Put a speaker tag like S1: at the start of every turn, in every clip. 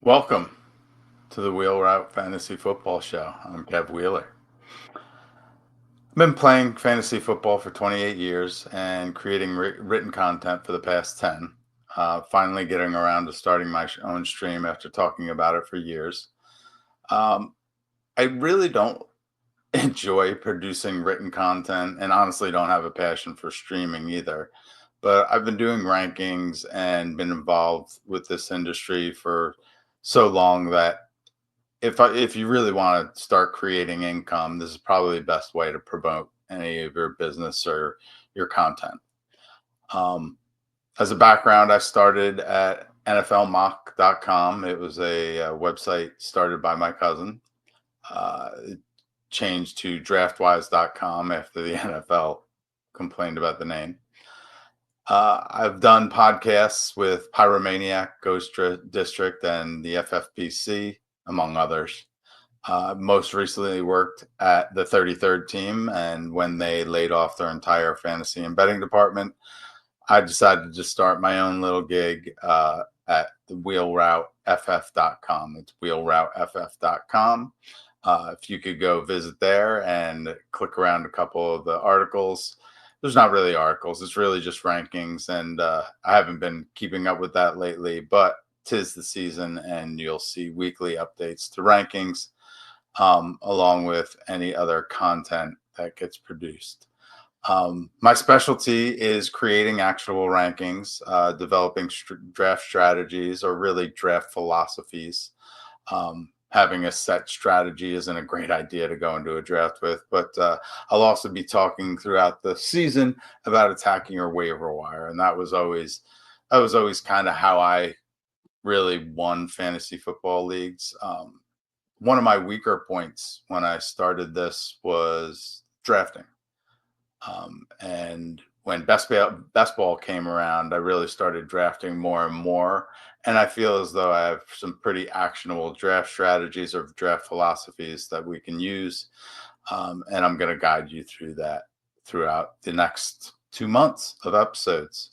S1: Welcome to the Wheel Route Fantasy Football Show. I'm Kev Wheeler. I've been playing fantasy football for 28 years and creating written content for the past 10. Finally getting around to starting my own stream after talking about it for years. Um, I really don't enjoy producing written content and honestly don't have a passion for streaming either. But I've been doing rankings and been involved with this industry for so long that if you really want to start creating income, this is probably the best way to promote any of your business or your content. Um, as a background, I started at NFLmock.com. It was a website started by my cousin. It changed to draftwise.com after the NFL complained about the name. I've done podcasts with Pyromaniac, District, and the FFPC, among others. Most recently worked at the 33rd team, and when they laid off their entire fantasy and betting department, I decided to just start my own little gig at the wheelrouteff.com. It's wheelrouteff.com. If you could go visit there and click around a couple of the articles. There's not really articles, it's really just rankings, and I haven't been keeping up with that lately, but tis the season, and you'll see weekly updates to rankings along with any other content that gets produced. My specialty is creating actual rankings, developing draft strategies, or really draft philosophies. Having a set strategy isn't a great idea to go into a draft with, but I'll also be talking throughout the season about attacking your waiver wire, and that was always kind of how I really won fantasy football leagues. One of my weaker points when I started this was drafting. And when best ball came around, I really started drafting more and more. And I feel as though I have some pretty actionable draft strategies or draft philosophies that we can use. And I'm going to guide you through that throughout the next 2 months of episodes.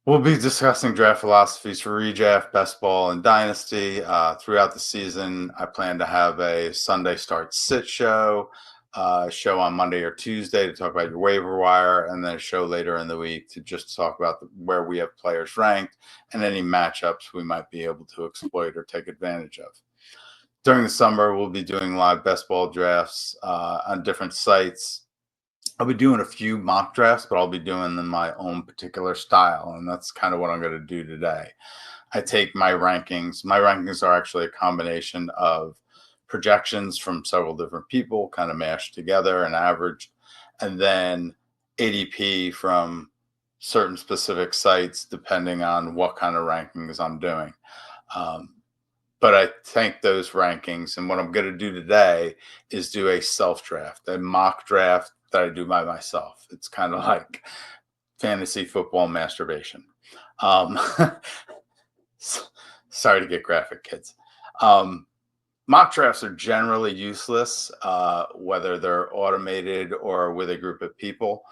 S1: We'll be discussing draft philosophies for redraft, best ball, and dynasty throughout the season. I plan to have a Sunday start sit show on Monday or Tuesday to talk about your waiver wire, and then a show later in the week to just talk about where we have players ranked and any matchups we might be able to exploit or take advantage of. During the summer, we'll be doing live best ball drafts on different sites. I'll be doing a few mock drafts, but I'll be doing them in my own particular style. And that's kind of what I'm going to do today. I take my rankings. My rankings are actually a combination of projections from several different people, kind of mashed together and averaged, and then ADP from certain specific sites, depending on what kind of rankings I'm doing. But I take those rankings, and what I'm going to do today is do a self draft, a mock draft that I do by myself. It's kind of like fantasy football masturbation. Um, sorry to get graphic, kids. Mock drafts are generally useless, whether they're automated or with a group of people.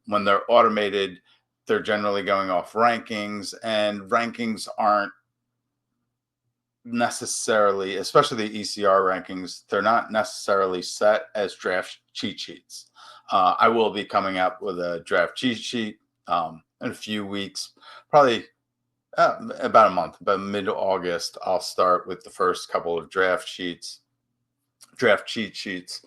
S1: When they're automated, they're generally going off rankings, and rankings aren't necessarily, especially the ECR rankings, they're not necessarily set as draft cheat sheets. I will be coming up with a draft cheat sheet in a few weeks, probably about a month, about mid-August. I'll start with the first couple of draft cheat sheets,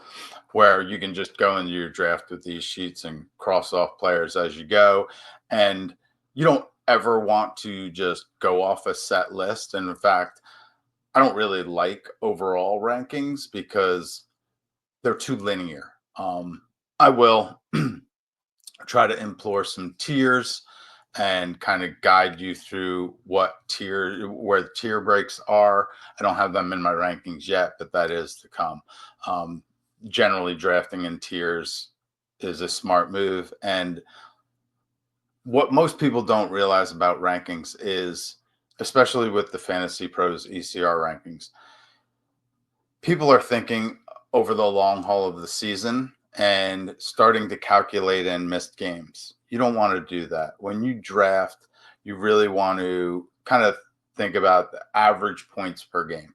S1: where you can just go into your draft with these sheets and cross off players as you go. And you don't ever want to just go off a set list. And in fact, I don't really like overall rankings because they're too linear. I will try to implore some tiers and kind of guide you through where the tier breaks are. I don't have them in my rankings yet, but that is to come. Generally, drafting in tiers is a smart move. And what most people don't realize about rankings is, especially with the Fantasy Pros ECR rankings, people are thinking over the long haul of the season and starting to calculate in missed games. You don't want to do that. When you draft, you really want to kind of think about the average points per game.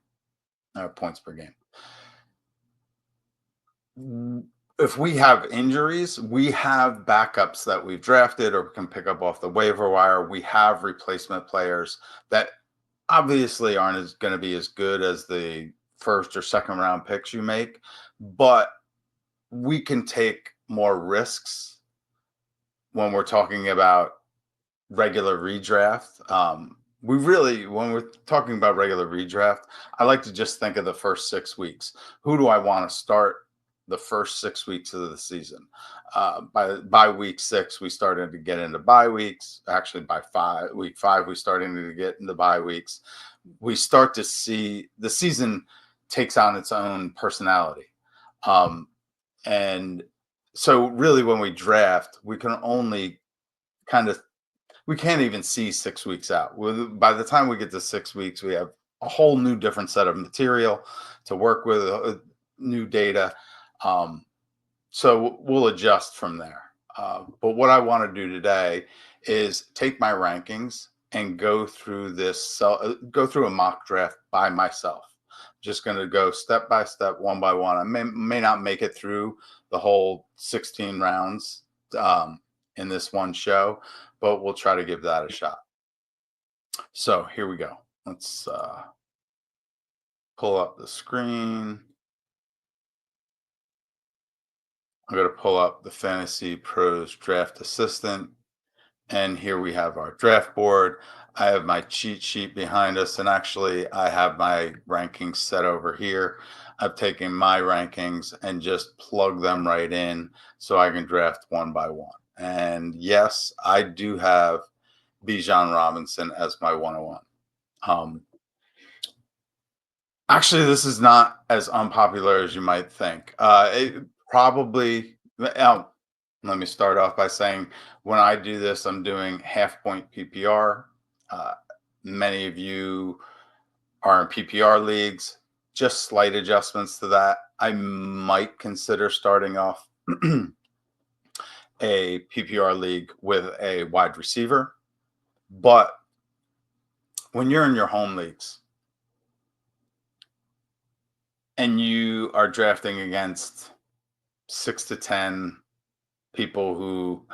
S1: Points per game. If we have injuries, we have backups that we've drafted or can pick up off the waiver wire. We have replacement players that obviously aren't as going to be as good as the first or second round picks you make, but we can take more risks when we're talking about regular redraft. We really, when we're talking about regular redraft, I like to just think of the first 6 weeks. Who do I want to start the first 6 weeks of the season? By week 6, we started to get into bye weeks. Actually, by week 5, we started to get into bye weeks. We start to see the season takes on its own personality. Um, and so really when we draft, we can only kind of we can't even see 6 weeks out. By the time we get to 6 weeks, we have a whole new different set of material to work with, new data. Um, so we'll adjust from there. But what I want to do today is take my rankings and go through a mock draft by myself. Just going to go step by step, one by one. I may not make it through the whole 16 rounds in this one show, but we'll try to give that a shot. So here we go. Let's pull up the screen. I'm going to pull up the Fantasy Pros Draft Assistant. And here we have our draft board. I have my cheat sheet behind us. And actually, I have my rankings set over here. I've taken my rankings and just plug them right in so I can draft one by one. And yes, I do have Bijan Robinson as my 101. Actually, this is not as unpopular as you might think. It probably, let me start off by saying when I do this, I'm doing half point PPR. Uh, Many of you are in PPR leagues, just slight adjustments to that. I might consider starting off a PPR league with a wide receiver. But when you're in your home leagues and you are drafting against 6 to 10 people who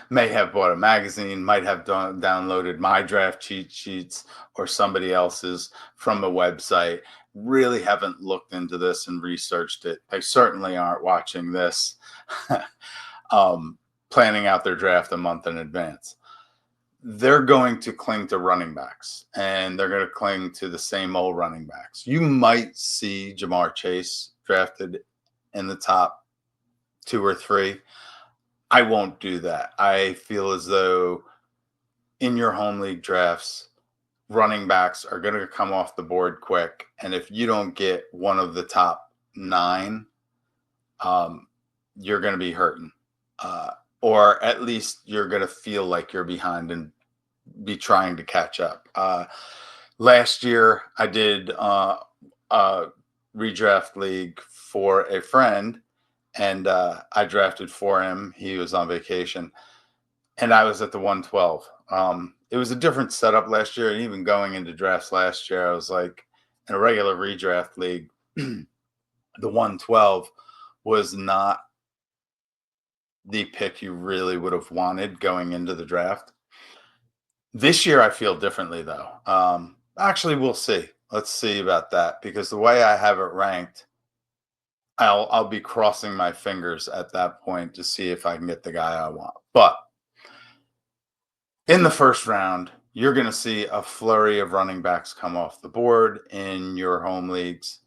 S1: may have bought a magazine, might have downloaded my draft cheat sheets or somebody else's from a website, really haven't looked into this and researched it. They certainly aren't watching this, planning out their draft a month in advance. They're going to cling to running backs and they're going to cling to the same old running backs. You might see Jamar Chase drafted in the top 2 or 3. I won't do that. I feel as though in your home league drafts, running backs are going to come off the board quick. And if you don't get one of the top 9, you're going to be hurting. Or at least you're going to feel like you're behind and be trying to catch up. Last year, I did a redraft league for a friend, and I drafted for him. He was on vacation, and I was at the 112. It was a different setup last year, and even going into drafts last year, I was like in a regular redraft league. The 112 was not the pick you really would have wanted going into the draft. This year, I feel differently though. Actually, we'll see. Let's see about that because the way I have it ranked, I'll be crossing my fingers at that point to see if I can get the guy I want. But in the first round, you're going to see a flurry of running backs come off the board in your home leagues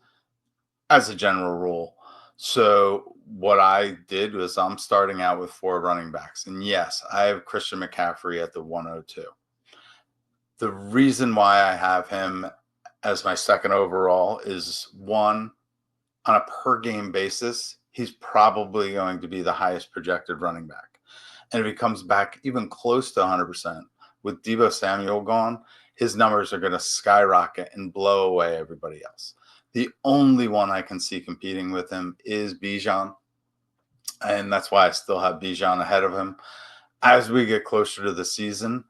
S1: as a general rule. So what I did was I'm starting out with 4 running backs. And yes, I have Christian McCaffrey at the 102. The reason why I have him as my second overall is one, on a per game basis, he's probably going to be the highest projected running back. And if he comes back even close to 100%, with Deebo Samuel gone, his numbers are going to skyrocket and blow away everybody else. The only one I can see competing with him is Bijan. And that's why I still have Bijan ahead of him. As we get closer to the season,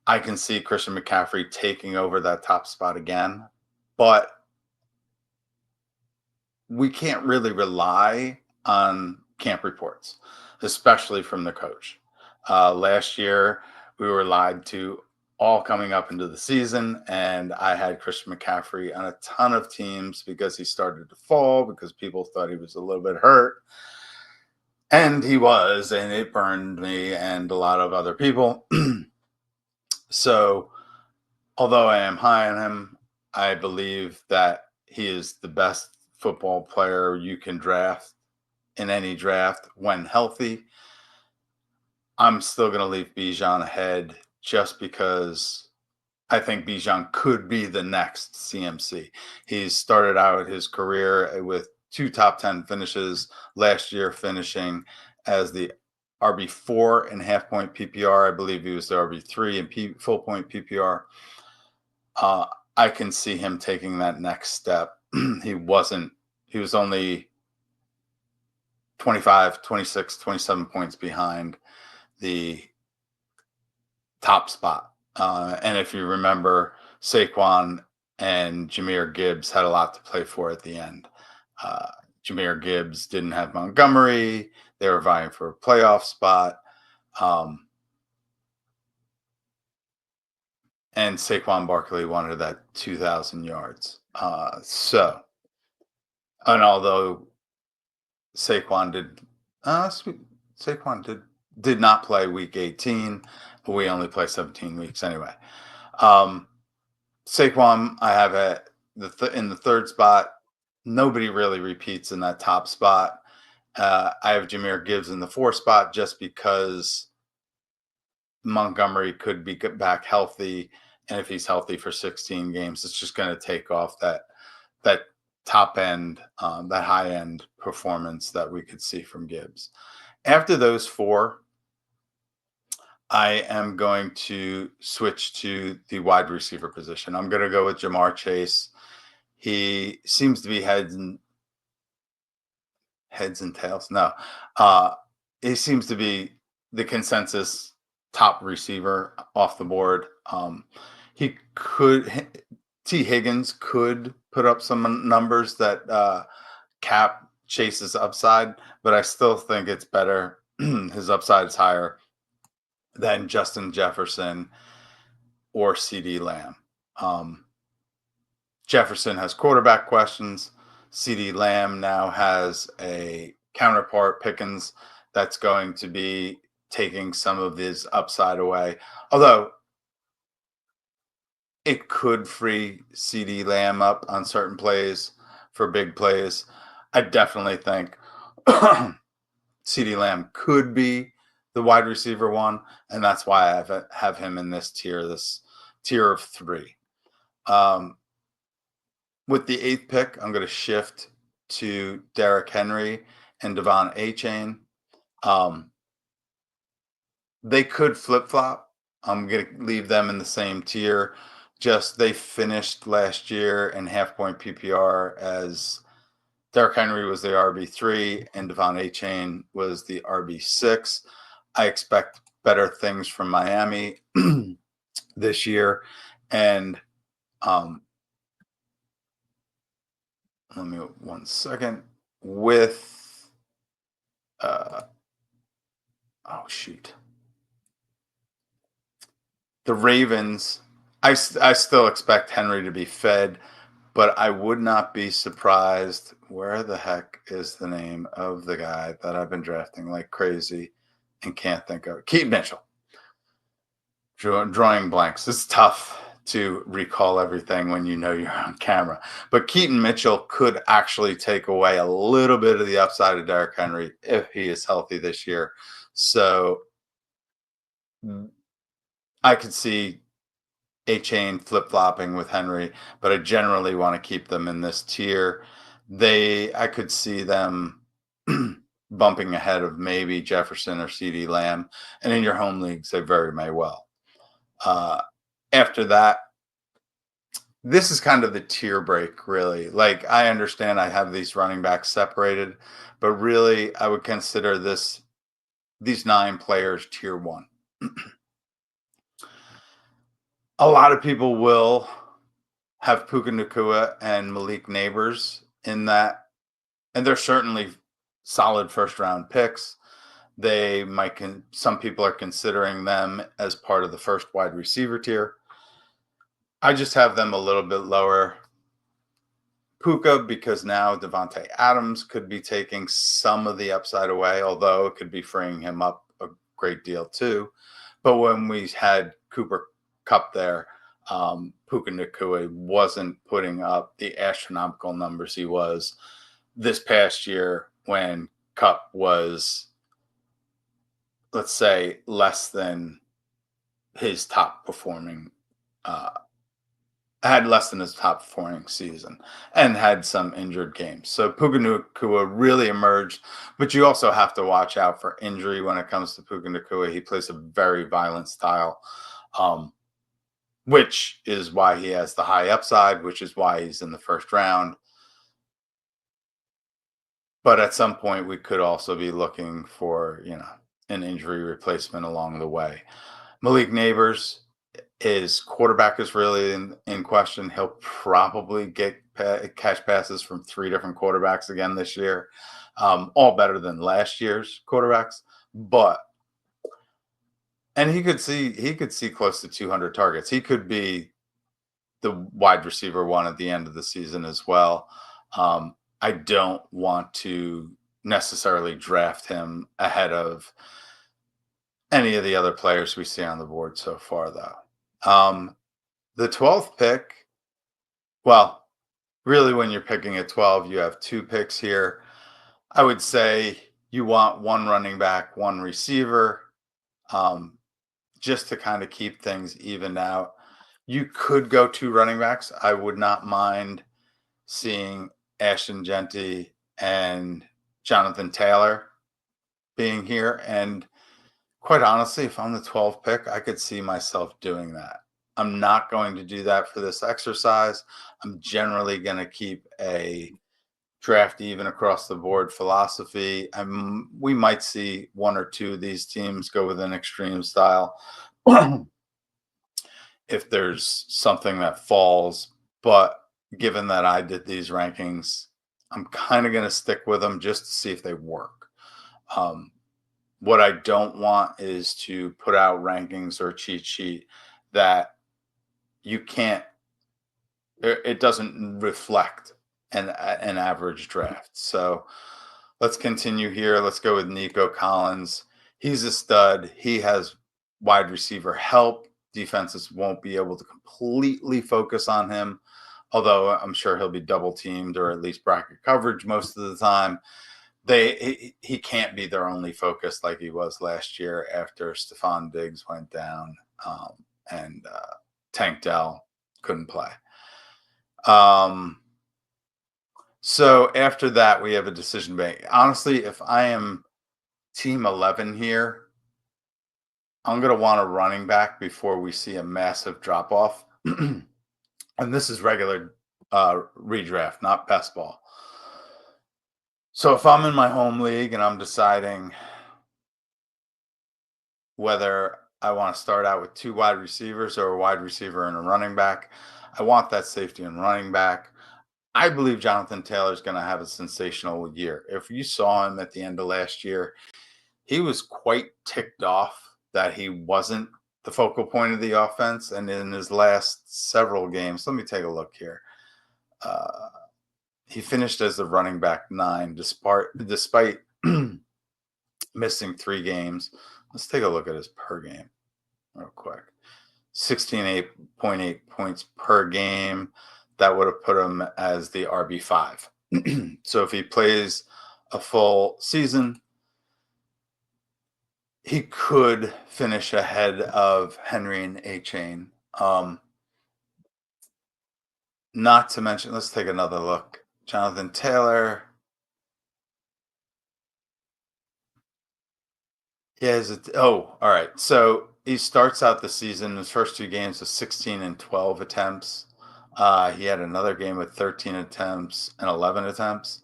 S1: I can see Christian McCaffrey taking over that top spot again, but we can't really rely on camp reports, especially from the coach. Last year, we were lied to all coming up into the season, and I had Christian McCaffrey on a ton of teams because he started to fall because people thought he was a little bit hurt. And he was, and it burned me and a lot of other people. So, although I am high on him, I believe that he is the best football player you can draft in any draft when healthy. I'm still going to leave Bijan ahead just because I think Bijan could be the next CMC. He's started out his career with two top 10 finishes last year, finishing as the RB4 in half point PPR. I believe he was the RB3 in full point PPR. Uh, I can see him taking that next step. He was only 25, 26, 27 points behind the top spot. And if you remember, Saquon and Jameer Gibbs had a lot to play for at the end. Uh, Jameer Gibbs didn't have Montgomery. They were vying for a playoff spot. Um, and Saquon Barkley wanted that 2,000 yards. And although Saquon did, sweet, Saquon did not play week 18, we only play 17 weeks anyway. Saquon, I have at in the third spot. Nobody really repeats in that top spot. I have Jameer Gibbs in the fourth spot just because Montgomery could be back healthy, and if he's healthy for 16 games, it's just going to take off that top end, that high end performance that we could see from Gibbs. After those four, I am going to switch to the wide receiver position. I'm going to go with Jamar Chase. He seems to be heads and tails. No, uh, he seems to be the consensus top receiver off the board. He could T Higgins could put up some numbers that cap Chase's upside, but I still think it's better. His upside is higher than Justin Jefferson or CD Lamb. Um, Jefferson has quarterback questions. CD Lamb now has a counterpart, Pickens, that's going to be taking some of his upside away. Although it could free CD Lamb up on certain plays for big plays. I definitely think CD Lamb could be the wide receiver one, and that's why I have him in this tier of three. Um, with the eighth pick, I'm going to shift to Derrick Henry and Devon A-Chain. Um, they could flip flop. I'm going to leave them in the same tier. Just they finished last year in half point PPR as Derrick Henry was the RB3 and Devon A-Chain was the RB6. I expect better things from Miami this year. And let me 1 second. With oh shoot, the Ravens. I still expect Henry to be fed, but I would not be surprised. Where the heck is the name of the guy that I've been drafting like crazy and can't think of? Keaton Mitchell. Drawing blanks. It's tough to recall everything when you know you're on camera. But Keaton Mitchell could actually take away a little bit of the upside of Derrick Henry if he is healthy this year. So I could see A-Chain flip flopping with Henry, but I generally want to keep them in this tier. I could see them bumping ahead of maybe Jefferson or CD Lamb. And in your home leagues, they very may well. After that, this is kind of the tier break, really. Like, I understand I have these running backs separated, but really, I would consider these 9 players tier one. A lot of people will have Puka Nakua and Malik Neighbors in that, and they're certainly solid first round picks. They might some people are considering them as part of the first wide receiver tier. I just have them a little bit lower. Puka, because now Devontae Adams could be taking some of the upside away, although it could be freeing him up a great deal too. But when we had Cooper Cup there, Puka Nakua wasn't putting up the astronomical numbers he was this past year when Cup was, let's say, less than his top performing uh, had less than his top performing season and had some injured games. So Puka Nacua really emerged, but you also have to watch out for injury when it comes to Puka Nacua. He plays a very violent style, um, which is why he has the high upside, which is why he's in the first round. But at some point, we could also be looking for, an injury replacement along the way. Malik Neighbors, his quarterback is really in question. He'll probably get catch passes from three different quarterbacks again this year, all better than last year's quarterbacks. But and he could see close to 200 targets. He could be the wide receiver one at the end of the season as well. I don't want to necessarily draft him ahead of any of the other players we see on the board so far, though. The 12th pick, well, really, when you're picking at 12, you have two picks here. I would say you want one running back, one receiver, um, just to kind of keep things evened out. You could go two running backs. I would not mind seeing Ashton Genty and Jonathan Taylor being here. And quite honestly, if I'm the 12th pick, I could see myself doing that. I'm not going to do that for this exercise. I'm generally going to keep a draft even across the board philosophy. We might see one or two of these teams go with an extreme style if there's something that falls. But given that I did these rankings, I'm kind of going to stick with them just to see if they work. Um, what I don't want is to put out rankings or a cheat sheet that you can't, it doesn't reflect an average draft. So let's continue here. Let's go with Nico Collins. He's a stud. He has wide receiver help. Defenses won't be able to completely focus on him, although I'm sure he'll be double teamed or at least bracket coverage most of the time. He can't be their only focus like he was last year after Stephon Diggs went down, and Tank Dell couldn't play. Um, so after that, we have a decision to make. Honestly, if I am team 11 here, I'm going to want a running back before we see a massive drop off. And this is regular redraft, not best ball. So if I'm in my home league and I'm deciding whether I want to start out with two wide receivers or a wide receiver and a running back, I want that safety and running back. I believe Jonathan Taylor is going to have a sensational year. If you saw him at the end of last year, he was quite ticked off that he wasn't the focal point of the offense. And in his last several games, let me take a look here. Uh, he finished as the running back 9, despite missing 3 games. Let's take a look at his per game real quick. 16.8 points per game. That would have put him as the RB5. So if he plays a full season, he could finish ahead of Henry and A-Chain. Not to mention, let's take another look. Jonathan Taylor. All right. So he starts out the season, his first 2 games with 16 and 12 attempts. He had another game with 13 attempts and 11 attempts.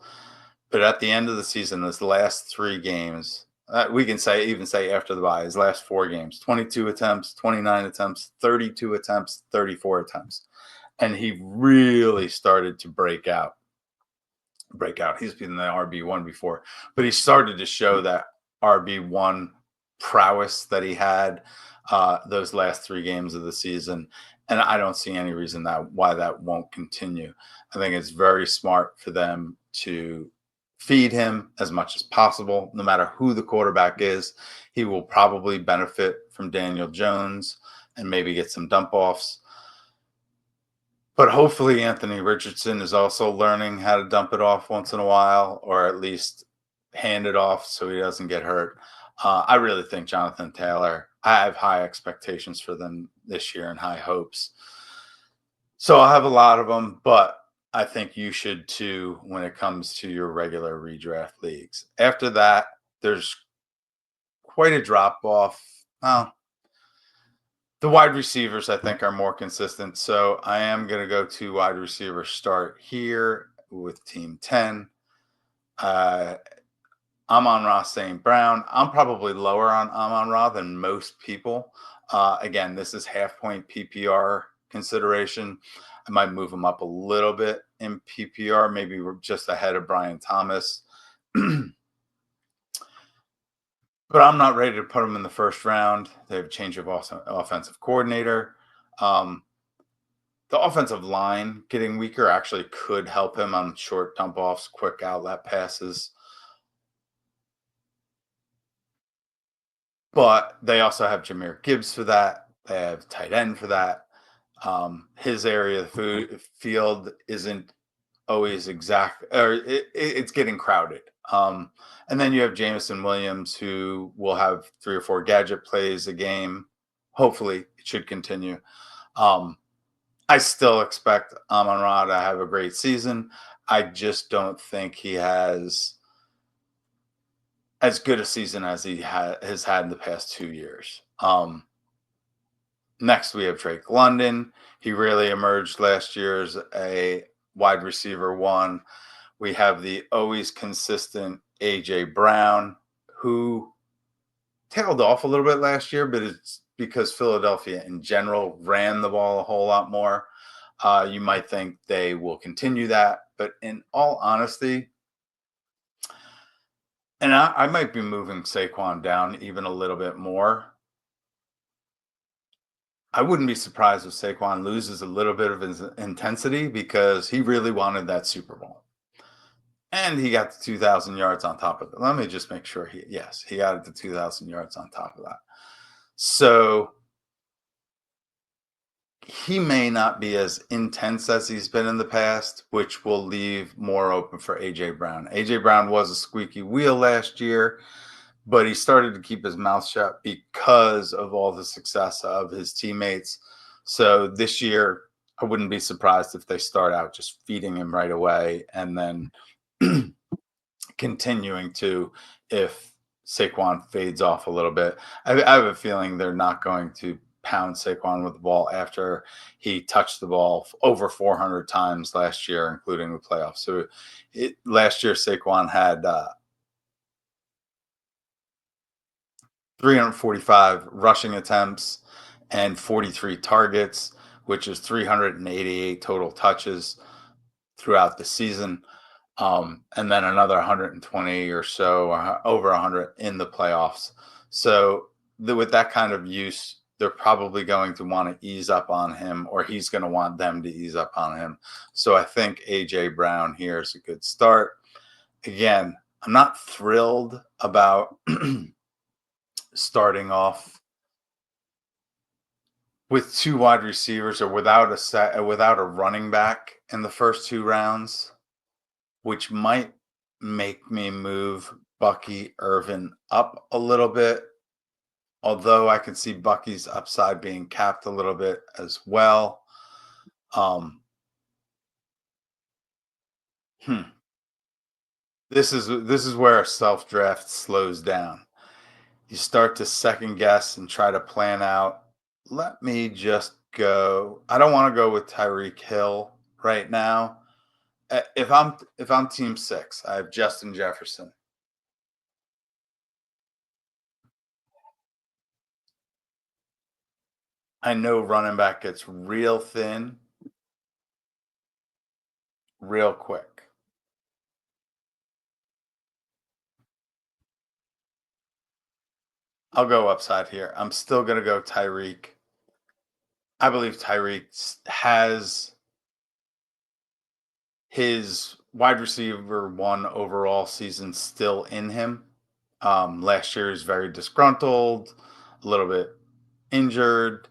S1: But at the end of the season, his last 3 games, We can say even say after the bye, his last 4 games: 22 attempts, 29 attempts, 32 attempts, 34 attempts, and he really started to break out. He's been the RB1 before, but he started to show that RB1 prowess that he had those last 3 games of the season. And I don't see any reason that why that won't continue. I think it's very smart for them to feed him as much as possible, no matter who the quarterback is. He will probably benefit from Daniel Jones and maybe get some dump offs. But hopefully, Anthony Richardson is also learning how to dump it off once in a while, or at least hand it off so he doesn't get hurt. I really think Jonathan Taylor, I have high expectations for them this year and high hopes. So I'll have a lot of them, but I think you should too when it comes to your regular redraft leagues. After that, there's quite a drop off. Well, the wide receivers, I think, are more consistent. So I am going to go to wide receiver start here with Team 10. Uh, Amon Ra St. Brown. I'm probably lower on Amon Ra than most people. Again, this is half point PPR consideration. I might move him up a little bit in PPR. Maybe we're just ahead of Brian Thomas. But I'm not ready to put him in the first round. They have a change of offensive coordinator. Um, the offensive line getting weaker actually could help him on short dump offs, quick outlet passes. But they also have Jameer Gibbs for that. They have tight end for that. His area of the field isn't always exact, or it's getting crowded. And then you have Jameson Williams, who will have 3 or 4 gadget plays a game. Hopefully, it should continue. Um, I still expect Amon Ra to have a great season. I just don't think he has as good a season as has had in the past 2 years. Next, we have Drake London. He really emerged last year as a wide receiver one. We have the always consistent AJ Brown, who tailed off a little bit last year, but it's because Philadelphia in general ran the ball a whole lot more. You might think they will continue that, but in all honesty, and I might be moving Saquon down even a little bit more. I wouldn't be surprised if Saquon loses a little bit of his intensity because he really wanted that Super Bowl. And he got the 2,000 yards on top of it. Let me just make sure yes, he got the 2,000 yards on top of that. So he may not be as intense as he's been in the past, which will leave more open for AJ Brown. AJ Brown was a squeaky wheel last year, but he started to keep his mouth shut because of all the success of his teammates. So this year, I wouldn't be surprised if they start out just feeding him right away and then continuing to if Saquon fades off a little bit. I have a feeling they're not going to pound Saquon with the ball after he touched the ball over 400 times last year, including the playoffs. So last year, Saquon had 345 rushing attempts and 43 targets, which is 388 total touches throughout the season. And then another 120 or so, over 100 in the playoffs. So with that kind of use, they're probably going to want to ease up on him, or he's going to want them to ease up on him. So I think AJ Brown here is a good start. Again, I'm not thrilled about starting off with 2 wide receivers or without a running back in the first 2 rounds, which might make me move Bucky Irvin up a little bit. Although I can see Bucky's upside being capped a little bit as well. Um, hmm. This is where a self draft slows down. You start to second guess and try to plan out. Let me just go. I don't want to go with Tyreek Hill right now. If I'm team 6, I have Justin Jefferson. I know running back gets real thin real quick. I'll go upside here. I'm still going to go Tyreek. I believe Tyreek has his wide receiver one overall season still in him. Last year is very disgruntled, a little bit injured.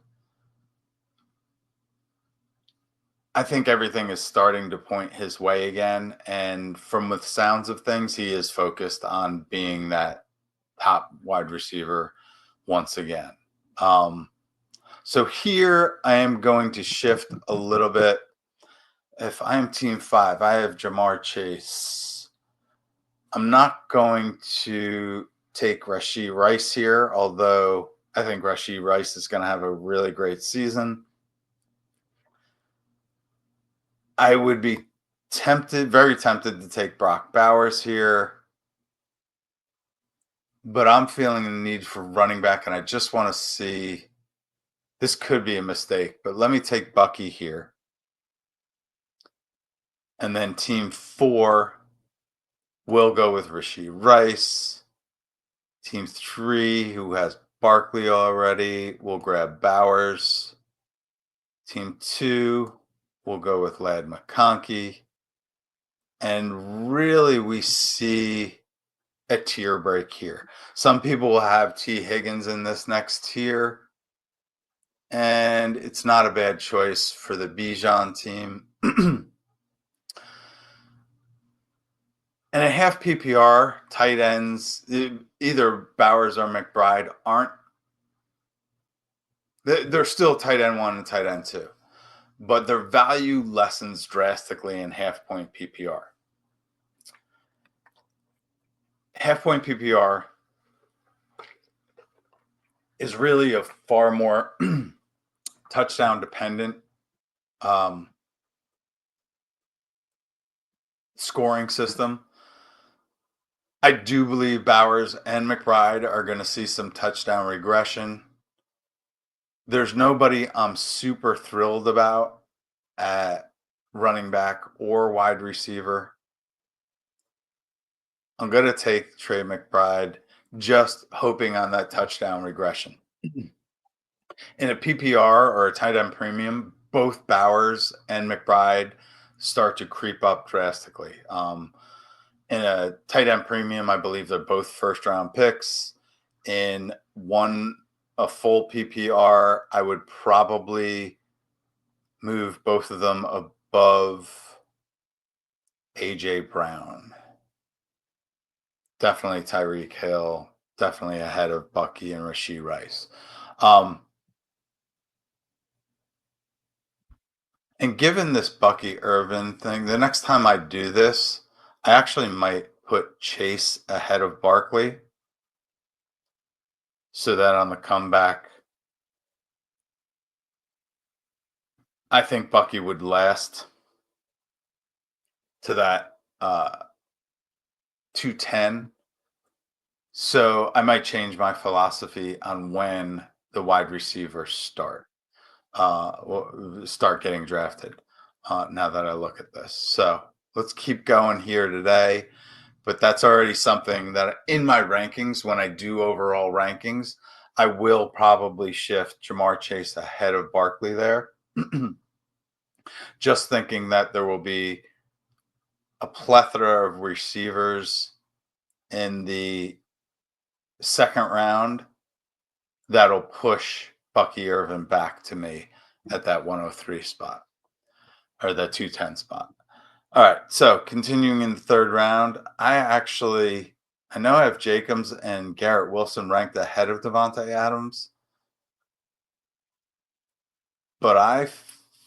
S1: I think everything is starting to point his way again. And from the sounds of things, he is focused on being that top wide receiver once again. Um, so here I am going to shift a little bit. If I'm team five, I have Jamar Chase. I'm not going to take Rashee Rice here, although I think Rashee Rice is going to have a really great season. I would be tempted, very tempted to take Brock Bowers here, but I'm feeling the need for running back, and I just want to see. This could be a mistake, but let me take Bucky here. And then team four will go with Rashee Rice. Team three, who has Barkley already, will grab Bowers. Team two will go with Lad McConkey. And really, we see a tier break here. Some people will have T. Higgins in this next tier, and it's not a bad choice for the Bijan team. And a half PPR tight ends, either Bowers or McBride, aren't. They're still tight end one and tight end two, but their value lessens drastically in half point PPR. Half point PPR is really a far more touchdown dependent um, scoring system. I do believe Bowers and McBride are going to see some touchdown regression. There's nobody I'm super thrilled about at running back or wide receiver. I'm going to take Trey McBride, just hoping on that touchdown regression. In a PPR or a tight end premium, both Bowers and McBride start to creep up drastically. In a tight end premium, I believe they're both first round picks. In a full PPR, I would probably move both of them above AJ Brown. Definitely Tyreek Hill, definitely ahead of Bucky and Rashee Rice. And given this Bucky Irvin thing, the next time I do this, I actually might put Chase ahead of Barkley so that on the comeback, I think Bucky would last to that 210. So I might change my philosophy on when the wide receivers start getting drafted. Now that I look at this, so let's keep going here today. But that's already something that in my rankings, when I do overall rankings, I will probably shift Jamar Chase ahead of Barkley there. Just thinking that there will be a plethora of receivers in the second round that'll push Bucky Irvin back to me at that 103 spot or that 210 spot. All right. So continuing in the third round, I know I have Jacobs and Garrett Wilson ranked ahead of Devontae Adams, but I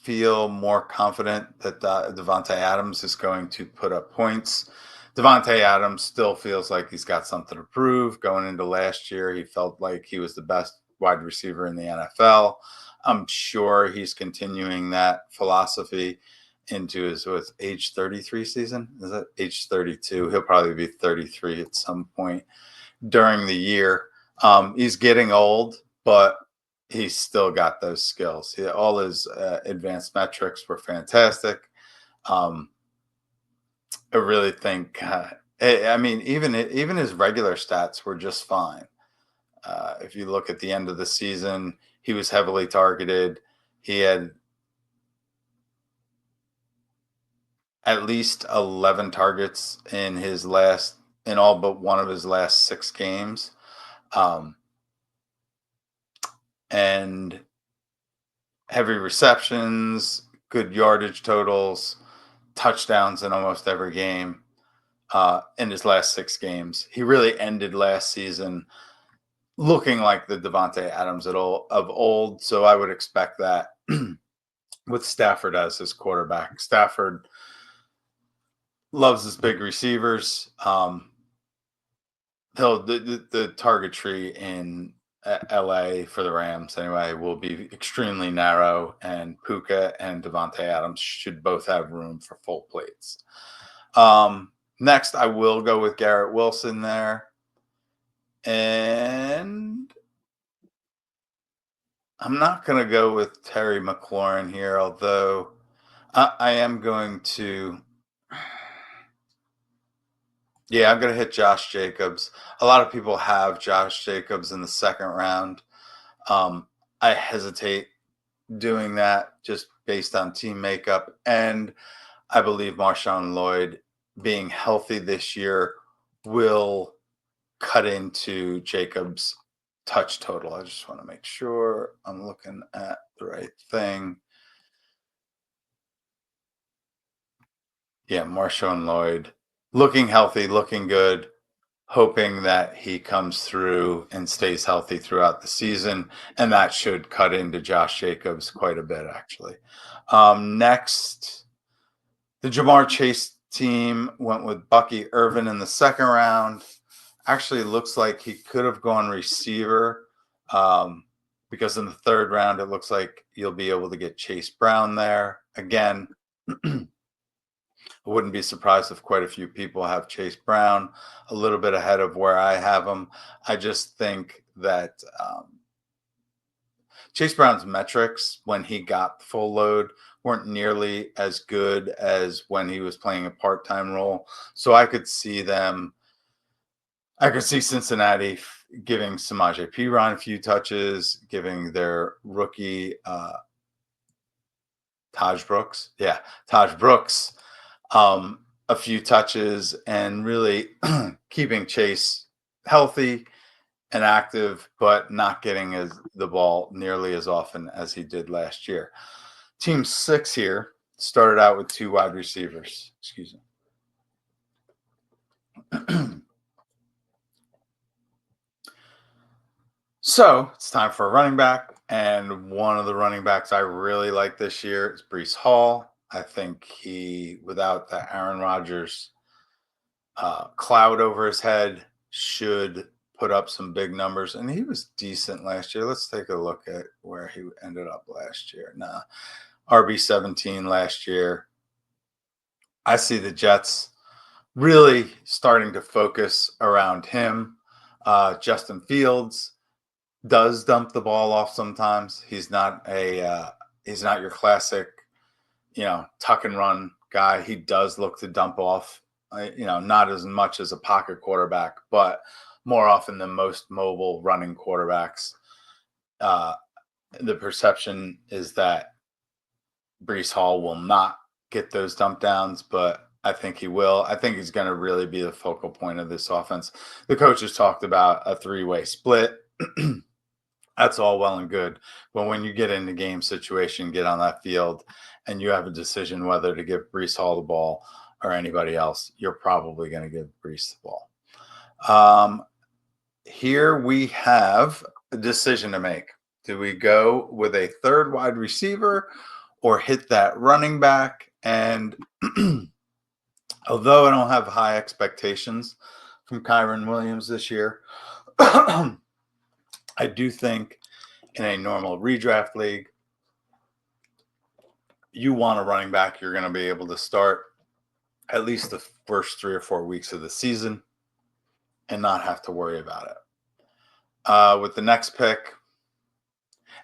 S1: feel more confident that Devontae Adams is going to put up points. Devontae Adams still feels like he's got something to prove. Going into last year, he felt like he was the best wide receiver in the NFL. I'm sure he's continuing that philosophy into his age 33 season. Is that age 32? He'll probably be 33 at some point during the year. He's getting old, but he's still got those skills. All his advanced metrics were fantastic. Um, I really think, I mean, even his regular stats were just fine. If you look at the end of the season, he was heavily targeted. He had at least 11 targets in all but one of his last 6 games. Um, and heavy receptions, good yardage totals, touchdowns in almost every game in his last 6 games. He really ended last season looking like the Devontae Adams of old. So I would expect that with Stafford as his quarterback. Stafford loves his big receivers. The target tree in LA for the Rams anyway will be extremely narrow, and Puka and Devontae Adams should both have room for full plates. Next, I will go with Garrett Wilson there, and I'm not going to go with Terry McLaurin here, although I am going to. Yeah, I'm going to hit Josh Jacobs. A lot of people have Josh Jacobs in the second round. I hesitate doing that just based on team makeup. And I believe Marshawn Lloyd being healthy this year will cut into Jacobs' touch total. I just want to make sure I'm looking at the right thing. Yeah, Marshawn Lloyd looking healthy, looking good, hoping that he comes through and stays healthy throughout the season. And that should cut into Josh Jacobs quite a bit, actually. Next, the Jamar Chase team went with Bucky Irvin in the second round. Actually, looks like he could have gone receiver because in the third round, it looks like you'll be able to get Chase Brown there. Again, I wouldn't be surprised if quite a few people have Chase Brown a little bit ahead of where I have him. I just think that Chase Brown's metrics when he got full load weren't nearly as good as when he was playing a part-time role. So I could see Cincinnati giving Samaje Perine a few touches, giving their rookie Taj Brooks a few touches, and really keeping Chase healthy and active, but not getting the ball nearly as often as he did last year. Team 6 here started out with 2 wide receivers. Excuse me. So it's time for a running back. And one of the running backs I really like this year is Brees Hall. I think without the Aaron Rodgers cloud over his head, should put up some big numbers. And he was decent last year. Let's take a look at where he ended up last year. Nah, RB17 last year. I see the Jets really starting to focus around him. Justin Fields does dump the ball off sometimes. He's not your classic, tuck and run guy. He does look to dump off, not as much as a pocket quarterback, but more often than most mobile running quarterbacks. The perception is that Brees Hall will not get those dump downs, but I think he will. I think he's going to really be the focal point of this offense. The coaches talked about a 3-way split. That's all well and good. But when you get in the game situation, get on that field, and you have a decision whether to give Brees Hall the ball or anybody else, you're probably going to give Brees the ball. Here we have a decision to make. Do we go with a third wide receiver or hit that running back? And although I don't have high expectations from Kyron Williams this year, I do think in a normal redraft league, you want a running back you're going to be able to start at least the first 3 or 4 weeks of the season and not have to worry about it. With the next pick,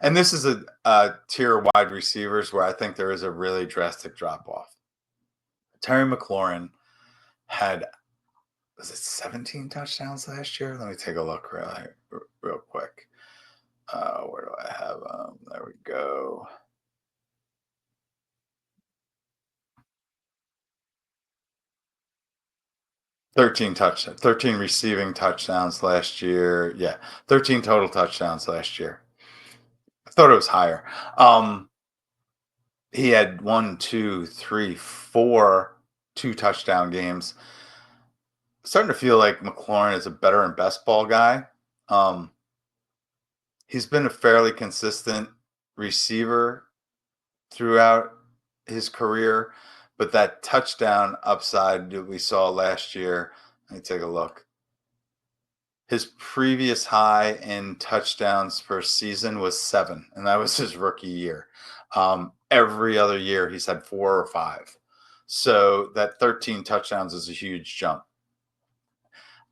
S1: And this is a tier of wide receivers where I think there is a really drastic drop off. Terry McLaurin had, was it 17 touchdowns last year? Let me take a look real quick. Where do I have There we go. 13 receiving touchdowns last year. Yeah, 13 total touchdowns last year. I thought it was higher. Um, he had one, two, three, four, two touchdown games. Starting to feel like McLaurin is a better and best ball guy. Um, he's been a fairly consistent receiver throughout his career, but that touchdown upside that we saw last year, let me take a look. His previous high in touchdowns per season was 7, and that was his rookie year. Every other year, he's had 4 or 5. So that 13 touchdowns is a huge jump.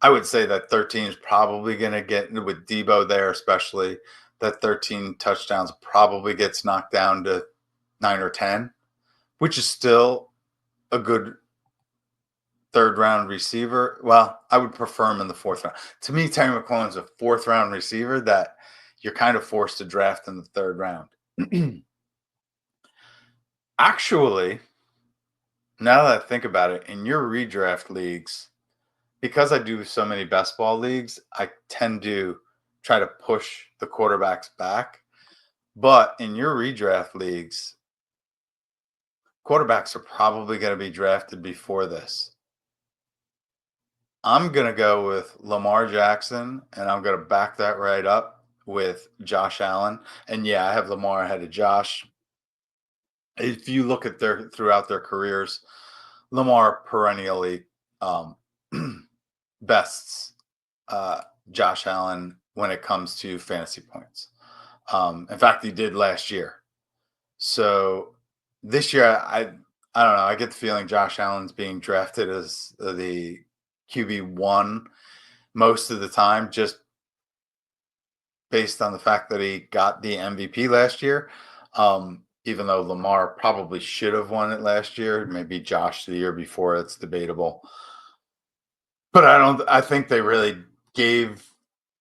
S1: I would say that 13 is probably going to get, with Debo there, especially, that 13 touchdowns probably gets knocked down to 9 or 10, which is still a good third round receiver. Well, I would prefer him in the fourth round. To me, Terry McLaurin's a fourth round receiver that you're kind of forced to draft in the third round. Actually, now that I think about it, in your redraft leagues, because I do so many best ball leagues, I tend to try to push the quarterbacks back. But in your redraft leagues, quarterbacks are probably going to be drafted before this. I'm going to go with Lamar Jackson, and I'm going to back that right up with Josh Allen. And yeah, I have Lamar ahead of Josh. If you look at their throughout their careers, Lamar perennially um, bests uh, Josh Allen when it comes to fantasy points. In fact, he did last year. So this year, I don't know. I get the feeling Josh Allen's being drafted as the QB1 most of the time, just based on the fact that he got the MVP last year. Even though Lamar probably should have won it last year, maybe Josh the year before. It's debatable. But I don't. I think they really gave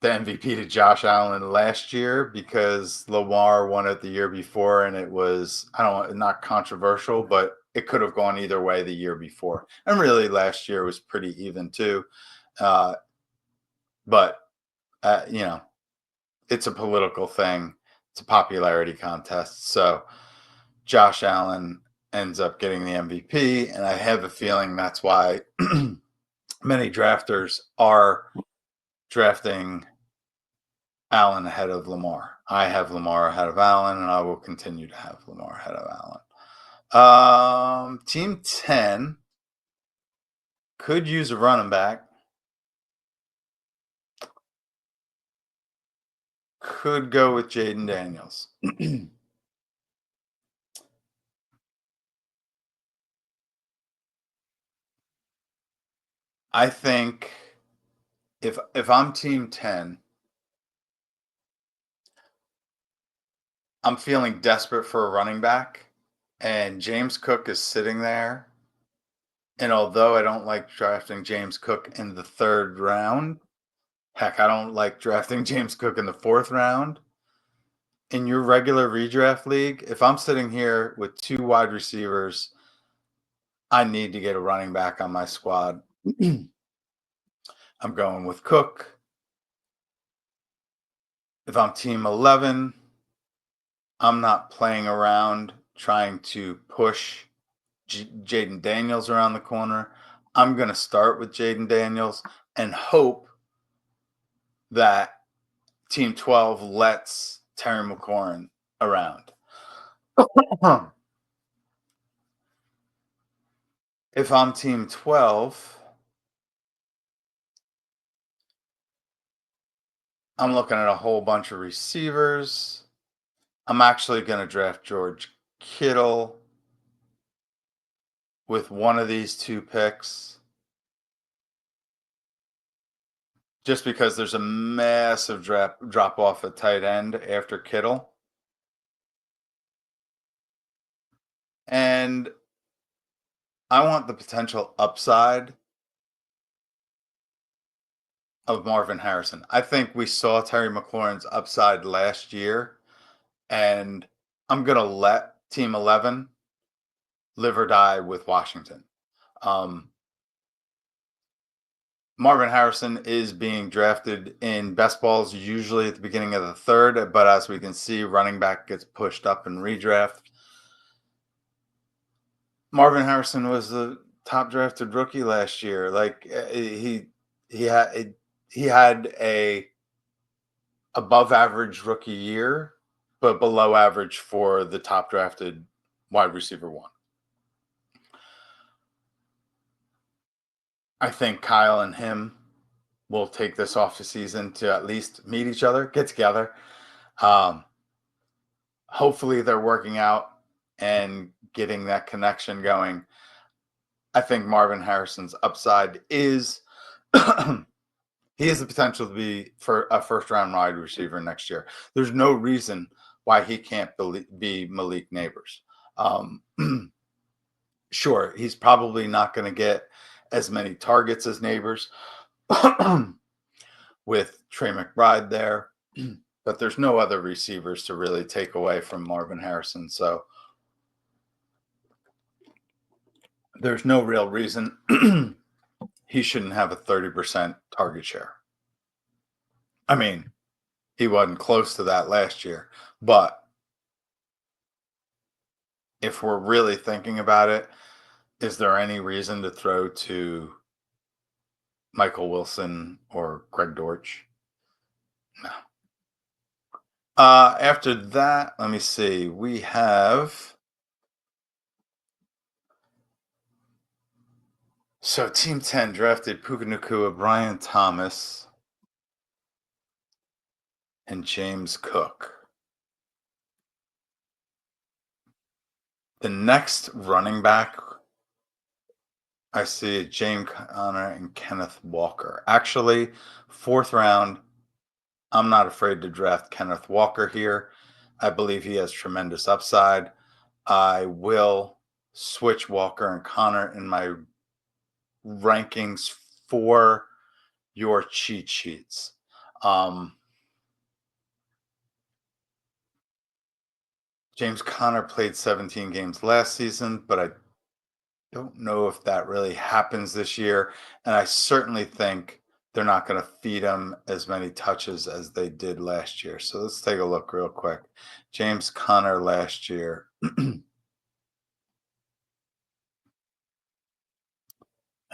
S1: the MVP to Josh Allen last year because Lamar won it the year before, and it was, I don't know, not controversial, but it could have gone either way the year before. And really, last year was pretty even too. Uh, but you know, it's a political thing. It's a popularity contest. So Josh Allen ends up getting the MVP, and I have a feeling that's why many drafters are drafting Allen ahead of Lamar. I have Lamar ahead of Allen, and I will continue to have Lamar ahead of Allen. Team 10 could use a running back. Could go with Jaden Daniels. I think if I'm team 10, I'm feeling desperate for a running back, and James Cook is sitting there. And although I don't like drafting James Cook in the third round, heck, I don't like drafting James Cook in the fourth round. In your regular redraft league, if I'm sitting here with 2 wide receivers, I need to get a running back on my squad. I'm going with Cook. If I'm team 11, I'm not playing around trying to push Jaden Daniels around the corner. I'm going to start with Jaden Daniels and hope that team 12 lets Terry McLaurin around. If I'm team 12, I'm looking at a whole bunch of receivers. I'm actually going to draft George Kittle with one of these 2 picks just because there's a massive drop off at tight end after Kittle. And I want the potential upside of Marvin Harrison. I think we saw Terry McLaurin's upside last year, and I'm going to let Team 11 live or die with Washington. Um, Marvin Harrison is being drafted in best balls usually at the beginning of the third, but as we can see, running back gets pushed up in redraft. Marvin Harrison was the top drafted rookie last year. Like he had he had a above average rookie year, but below average for the top drafted wide receiver one. I think Kyle and him will take this off the season to at least meet each other, get together. Um, Hopefully they're working out and getting that connection going. I think Marvin Harrison's upside is he has the potential to be for a first round wide receiver next year. There's no reason why he can't be Malik Neighbors. Um, sure, he's probably not going to get as many targets as Neighbors with Trey McBride there, but there's no other receivers to really take away from Marvin Harrison. So there's no real reason he shouldn't have a 30% target share. I mean, he wasn't close to that last year, but if we're really thinking about it, is there any reason to throw to Michael Wilson or Greg Dortch? No. After that, let me see. We have so Team 10 drafted Puka Nacua, Brian Thomas, and James Cook. The next running back I see James Conner and Kenneth Walker. Actually, fourth round, I'm not afraid to draft Kenneth Walker here. I believe he has tremendous upside. I will switch Walker and Connor in my rankings for your cheat sheets. James Conner played 17 games last season, but I don't know if that really happens this year. And I certainly think they're not going to feed him as many touches as they did last year. So let's take a look real quick. James Conner last year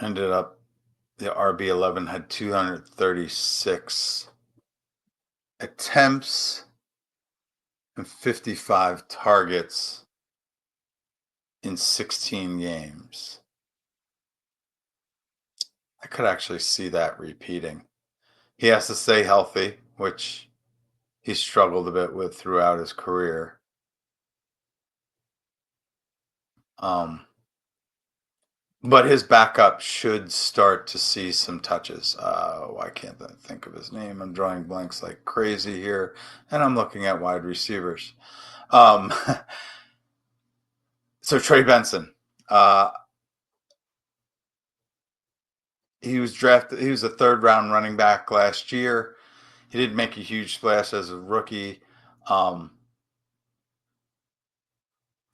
S1: ended up the RB11 had 236 attempts and 55 targets in 16 games. I could actually see that repeating. He has to stay healthy, which he struggled a bit with throughout his career. Um, but his backup should start to see some touches. Why can't I think of his name? I'm drawing blanks like crazy here, and I'm looking at wide receivers. Um, so Trey Benson, uh, he was drafted. He was a third round running back last year. He didn't make a huge splash as a rookie. Um,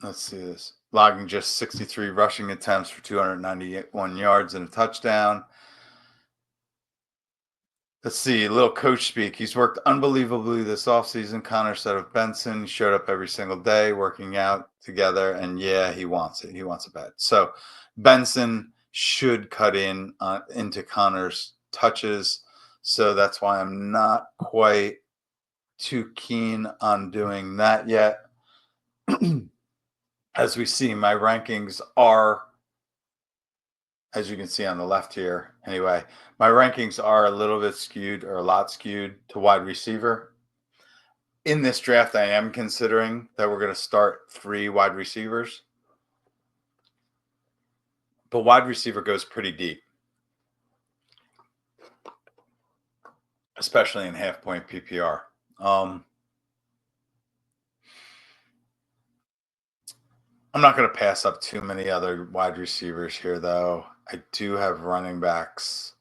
S1: let's see this. Logging just 63 rushing attempts for 291 yards and a touchdown. Let's see, a little coach speak. He's worked unbelievably this offseason. Connor said of Benson, showed up every single day, working out together. And yeah, he wants it. He wants it bad. So Benson should cut in into Connor's touches. So that's why I'm not quite too keen on doing that yet. As we see, my rankings are, as you can see on the left here, anyway, my rankings are a little bit skewed or a lot skewed to wide receiver. In this draft, I am considering that we're going to start 3 wide receivers, but wide receiver goes pretty deep, especially in half point PPR. Um, I'm not going to pass up too many other wide receivers here, though. I do have running backs,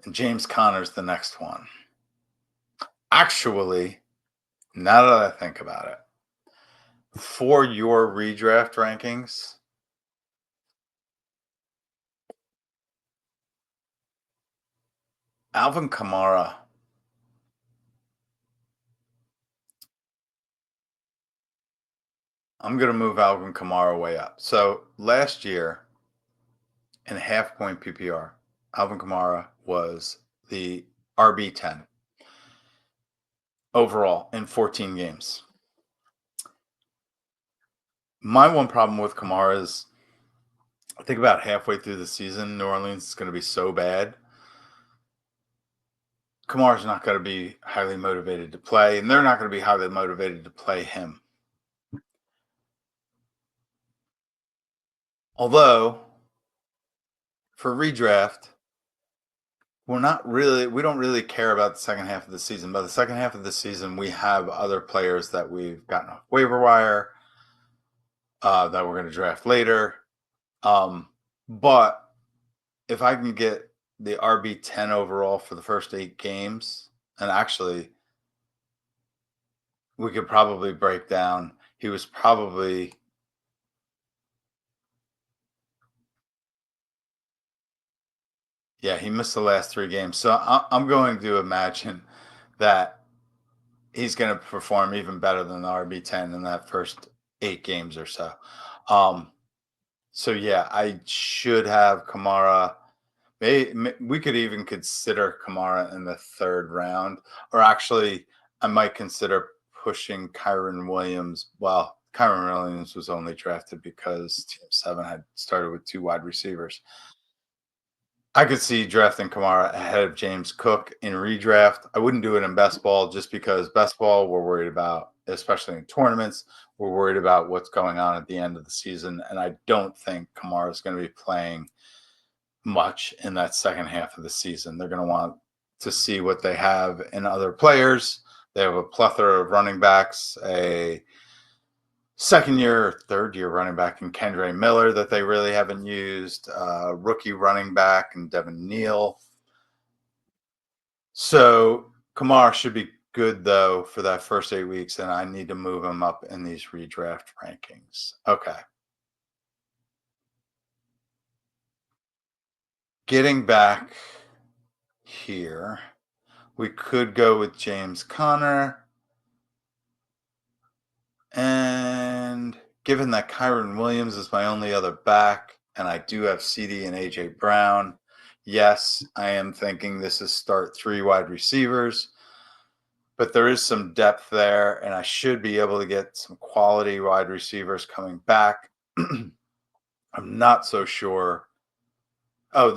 S1: and James Conner's the next one. Actually, now that I think about it, for your redraft rankings, Alvin Kamara, I'm going to move Alvin Kamara way up. So last year in half point PPR, Alvin Kamara was the RB10 overall in 14 games. My one problem with Kamara is I think about halfway through the season, New Orleans is going to be so bad. Kamara's not going to be highly motivated to play, and they're not going to be highly motivated to play him. Although, for redraft, we don't really care about the second half of the season. By the second half of the season, we have other players that we've gotten off waiver wire that we're going to draft later. But if I can get the RB10 overall for the first 8 games, and actually, we could probably break down. He was probably, yeah, he missed the last 3 games. So I'm going to imagine that he's going to perform even better than the RB10 in that first 8 games or so. Um, so yeah, I should have Kamara. We could even consider Kamara in the third round, or actually, I might consider pushing Kyron Williams. Well, Kyron Williams was only drafted because Team 7 had started with 2 wide receivers. I could see drafting Kamara ahead of James Cook in redraft. I wouldn't do it in best ball just because best ball we're worried about, especially in tournaments, we're worried about what's going on at the end of the season. And I don't think Kamara is going to be playing much in that second half of the season. They're going to want to see what they have in other players. They have a plethora of running backs, a second year or third year running back in Kendre Miller that they really haven't used, rookie running back and Devin Neal. So Kamara should be good though for that first 8 weeks, and I need to move him up in these redraft rankings. Okay. Getting back here, we could go with James Conner. And given that Kyron Williams is my only other back, and I do have CD and AJ Brown, yes, I am thinking this is start 3 wide receivers, but there is some depth there, and I should be able to get some quality wide receivers coming back. I'm not so sure. Oh,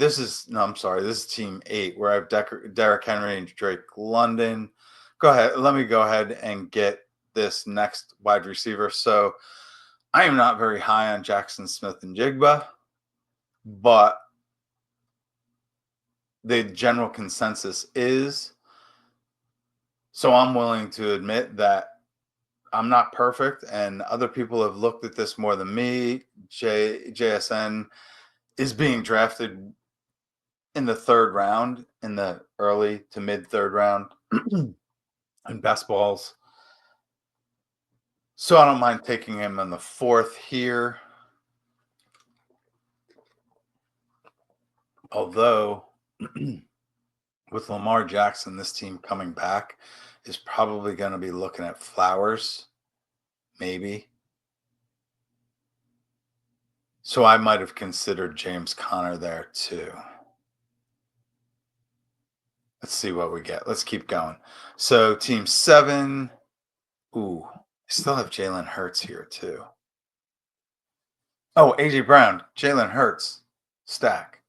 S1: no, I'm sorry. This is team 8 where I have Derrick Henry and Drake London. Go ahead. Let me go ahead and get this next wide receiver. So I am not very high on Jackson Smith and Jigba, but the general consensus is, so I'm willing to admit that I'm not perfect, and other people have looked at this more than me. JSN is being drafted in the third round, in the early to mid third round, in best balls. So I don't mind taking him in the fourth here. Although, with Lamar Jackson, this team coming back is probably going to be looking at Flowers, maybe. So I might have considered James Conner there too. Let's see what we get. Let's keep going. So team 7. Ooh, I still have Jalen Hurts here too. Oh, AJ Brown, Jalen Hurts, stack.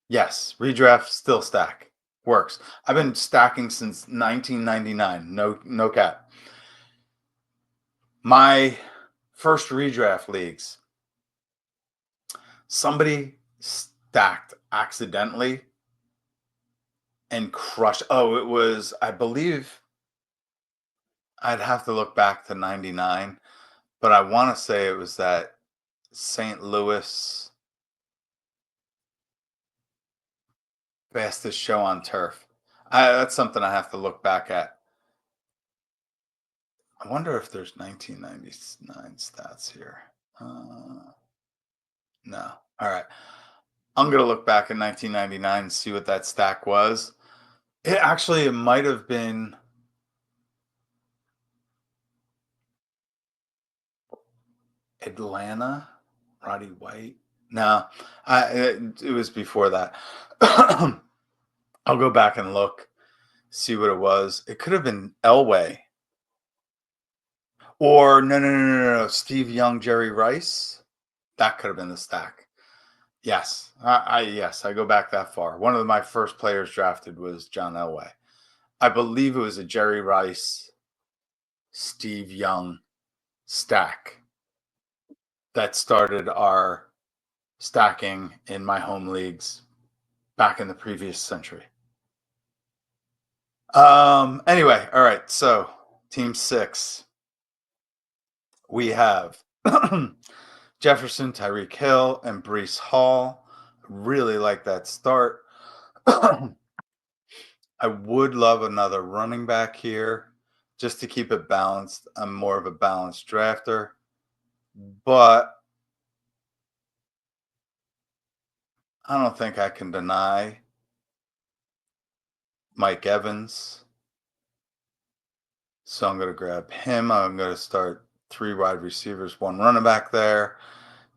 S1: Yes, redraft still stack. Works. I've been stacking since 1999. No cap. My first redraft leagues, somebody stacked accidentally and crushed. Oh, it was, I believe, I'd have to look back to 99, but I want to say it was that St. Louis fastest show on turf. That's something I have to look back at. I wonder if there's 1999 stats here. No. All right. I'm gonna look back in 1999 and see what that stack was. It might have been Atlanta, Roddy White. No, it was before that. I'll go back and look, see what it was. It could have been Elway or no. Steve Young, Jerry Rice. That could have been the stack. Yes, yes, I go back that far. One of my first players drafted was John Elway. I believe it was a Jerry Rice, Steve Young stack that started our stacking in my home leagues back in the previous century. Anyway, all right. So, team 6, we have Jefferson, Tyreek Hill, and Brees Hall. Really like that start. I would love another running back here just to keep it balanced. I'm more of a balanced drafter, but I don't think I can deny Mike Evans. So I'm going to grab him. I'm going to start 3 wide receivers, 1 running back there.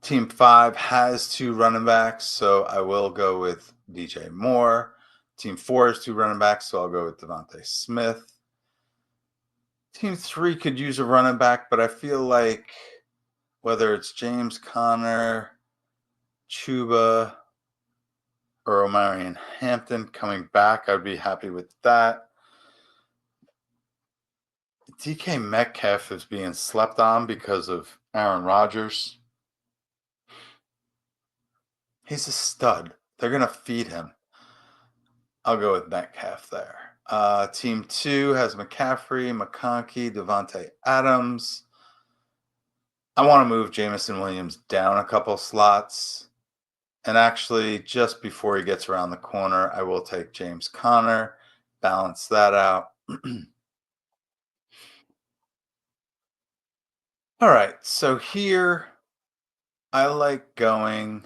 S1: Team 5 has 2 running backs, so I will go with DJ Moore. Team 4 has 2 running backs, so I'll go with Devontae Smith. Team 3 could use a running back, but I feel like whether it's James Conner, Chuba, or Omarion Hampton coming back, I'd be happy with that. DK Metcalf is being slept on because of Aaron Rodgers. He's a stud. They're going to feed him. I'll go with Metcalf there. Team 2 has McCaffrey, McConkey, Devontae Adams. I want to move Jamison Williams down a couple slots. And actually, just before he gets around the corner, I will take James Conner, balance that out. All right, so here I like going.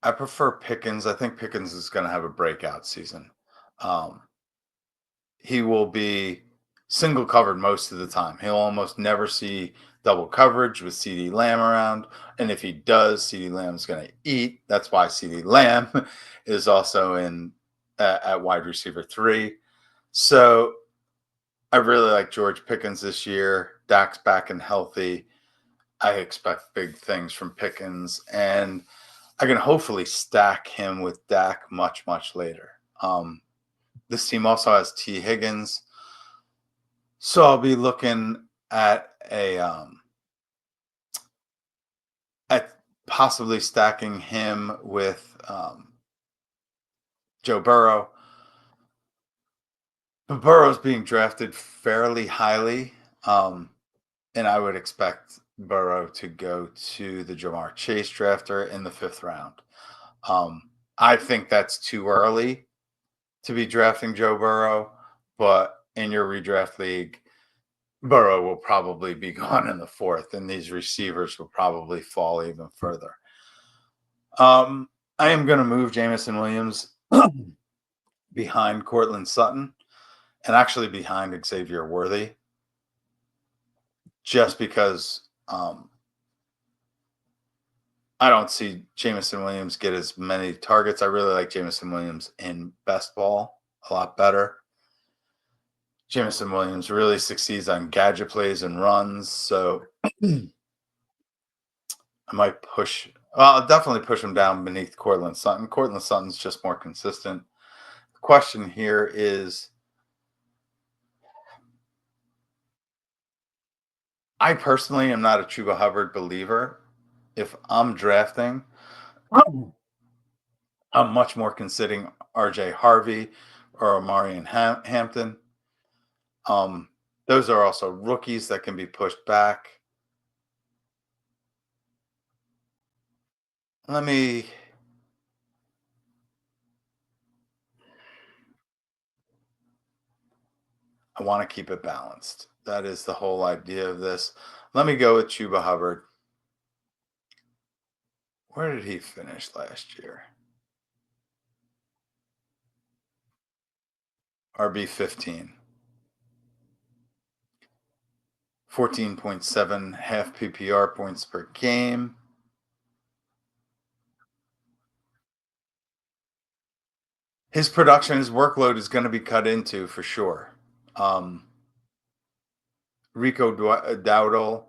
S1: I prefer Pickens. I think Pickens is going to have a breakout season. Um, he will be single covered most of the time. He'll almost never see double coverage with CD Lamb around. And if he does, CD Lamb's going to eat. That's why CD Lamb is also in at wide receiver 3. So I really like George Pickens this year. Dak's back and healthy. I expect big things from Pickens, and I can hopefully stack him with Dak much, much later. This team also has T. Higgins, so I'll be looking at possibly stacking him with Joe Burrow. But Burrow's being drafted fairly highly, and I would expect Burrow to go to the Jamar Chase drafter in the 5th round. I think that's too early to be drafting Joe Burrow, but in your redraft league, Burrow will probably be gone in the 4th, and these receivers will probably fall even further. I am going to move Jamison Williams behind Cortland Sutton and actually behind Xavier Worthy, just because I don't see Jamison Williams get as many targets. I really like Jamison Williams in best ball a lot better. Jamison Williams really succeeds on gadget plays and runs, so I might push. Well, I'll definitely push him down beneath Cortland Sutton. Cortland Sutton's just more consistent. The question here is, I personally am not a Chuba Hubbard believer. If I'm drafting, I'm much more considering RJ Harvey or Omarion Hampton. Um, Those are also rookies that can be pushed back. Let me I want to keep it balanced. That is the whole idea of this. Let me go with Chuba Hubbard. Where did he finish last year? RB 15. 14.7 half PPR points per game. His production, his workload is going to be cut into for sure. Um, Rico Dowdle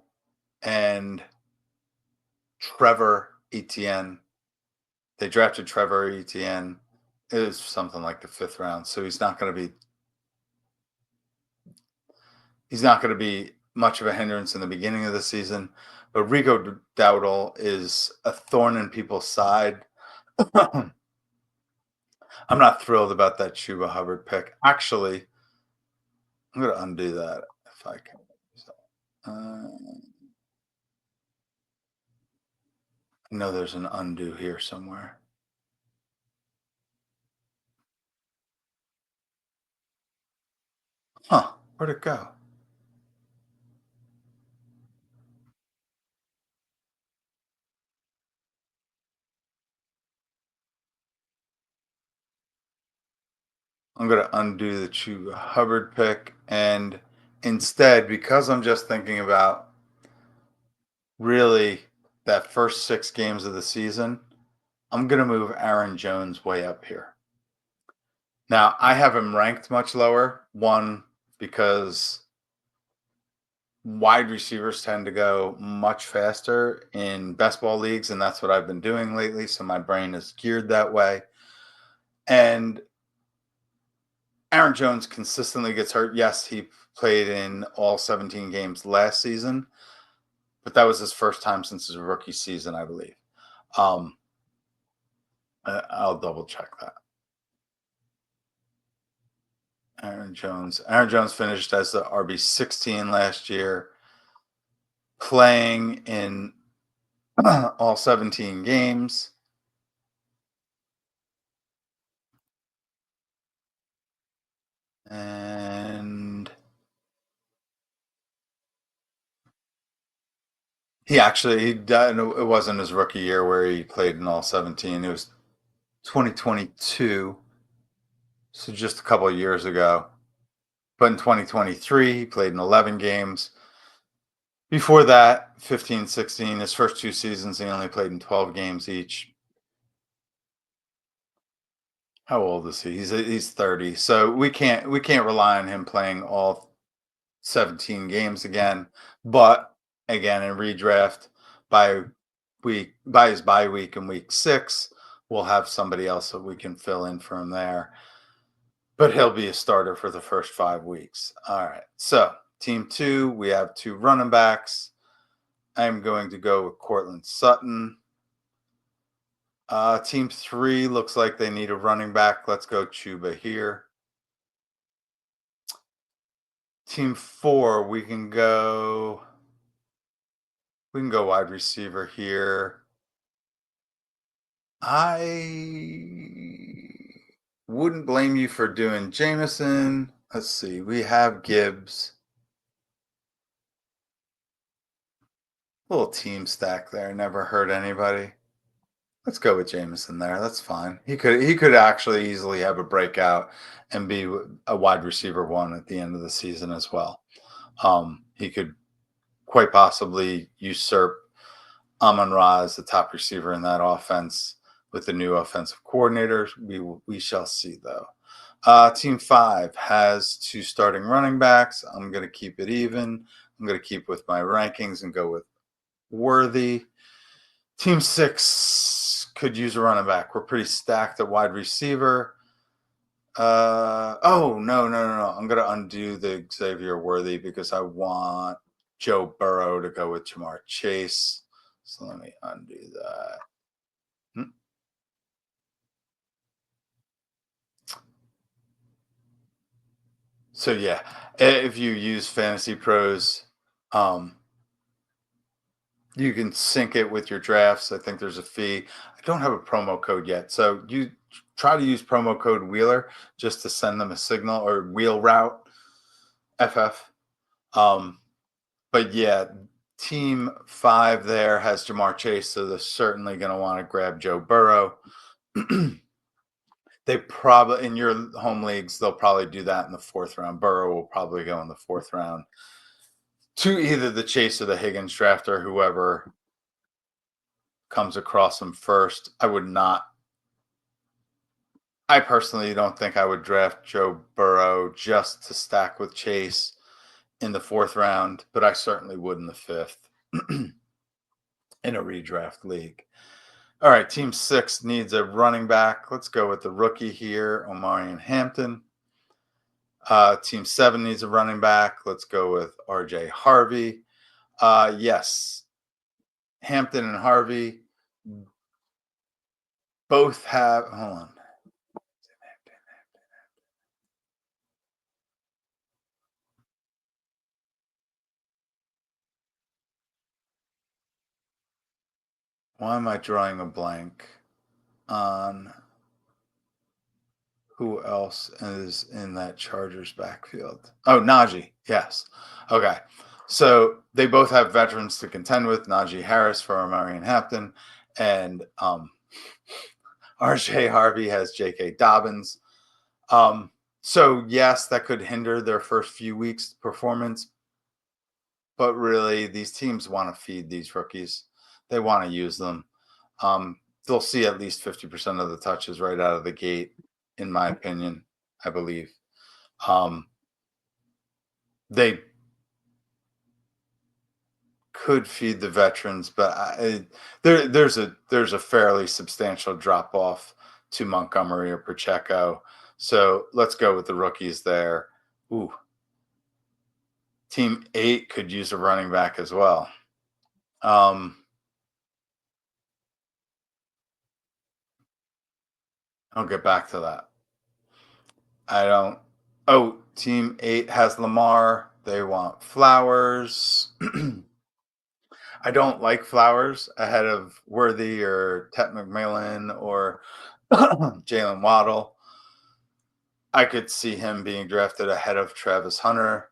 S1: and Trevor Etienne. They drafted Trevor Etienne. It was something like the fifth round, so he's not going to be much of a hindrance in the beginning of the season. But Rico Dowdle is a thorn in people's side. I'm not thrilled about that Chuba Hubbard pick. Actually, I'm going to undo that if I can. I know there's an undo here somewhere. Huh? Where'd it go? I'm going to undo the Chuba Hubbard pick and instead, because I'm just thinking about really that first 6 games of the season, I'm going to move Aaron Jones way up here. Now, I have him ranked much lower. One, because wide receivers tend to go much faster in best ball leagues, and that's what I've been doing lately. So my brain is geared that way. And Aaron Jones consistently gets hurt. Yes, he played in all 17 games last season, but that was his first time since his rookie season, I believe. Um, I'll double check that. Aaron Jones. Aaron Jones finished as the RB 16 last year, playing in all 17 games. And he died. It wasn't his rookie year where he played in all 17. It was 2022, so just a couple of years ago. But in 2023, he played in 11 games. Before that, 15, 16, his first 2 seasons, he only played in 12 games each. How old is he? He's 30. So we can't rely on him playing all 17 games again. But again, in redraft, by by his bye week in week 6, we'll have somebody else that we can fill in for him there. But he'll be a starter for the first 5 weeks. All right. So team 2, we have 2 running backs. I'm going to go with Cortland Sutton. Team 3 looks like they need a running back. Let's go Chuba here. Team 4, we can go wide receiver here. I wouldn't blame you for doing Jameson. Let's see. We have Gibbs. Little team stack there. Never hurt anybody. Let's go with Jameson there. That's fine. He could actually easily have a breakout and be a wide receiver 1 at the end of the season as well. He could quite possibly usurp Amon-Ra as the top receiver in that offense with the new offensive coordinator. We shall see though. Team 5 has 2 starting running backs. I'm going to keep it even. I'm going to keep with my rankings and go with Worthy. Team 6 could use a running back. We're pretty stacked at wide receiver. Oh, no, no, no, no. I'm going to undo the Xavier Worthy because I want Joe Burrow to go with Jamar Chase. So let me undo that. So yeah, if you use Fantasy Pros, um, you can sync it with your drafts. I think there's a fee. I don't have a promo code yet, so you try to use promo code Wheeler just to send them a signal or Wheel Route FF. Um, but yeah, Team Five there has Jamar Chase, so they're certainly going to want to grab Joe Burrow. They probably in your home leagues they'll probably do that in the fourth round. Burrow will probably go in the fourth round to either the Chase or the Higgins draft or whoever comes across him first. I would not. I personally don't think I would draft Joe Burrow just to stack with Chase in the fourth round, but I certainly would in the fifth in a redraft league. All right, Team Six needs a running back. Let's go with the rookie here, Omarion Hampton. Team Seven needs a running back. Let's go with RJ Harvey. Yes, Hampton and Harvey both have. Hold on. Why am I drawing a blank on who else is in that Chargers backfield? Oh, Najee. Yes. Okay. So they both have veterans to contend with. Najee Harris for Marion Hampton, and RJ Harvey has J.K. Dobbins. So yes, that could hinder their first few weeks' performance, but really, these teams want to feed these rookies. They want to use them. They'll see at least 50% of the touches right out of the gate, in my opinion, I believe. Um, they could feed the veterans, but there's a fairly substantial drop off to Montgomery or Pacheco. So let's go with the rookies there. Ooh, Team Eight could use a running back as well. Um, I'll get back to that. I don't. Oh, Team Eight has Lamar. They want Flowers. I don't like Flowers ahead of Worthy or Tet McMillan or Jalen Waddle. I could see him being drafted ahead of Travis Hunter,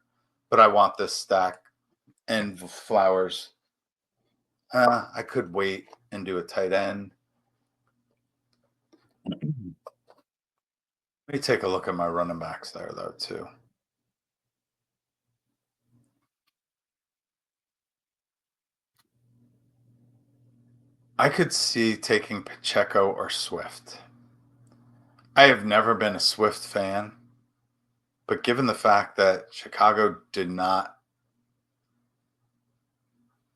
S1: but I want this stack and Flowers. I could wait and do a tight end. Let me take a look at my running backs there, though, too. I could see taking Pacheco or Swift. I have never been a Swift fan, but given the fact that Chicago did not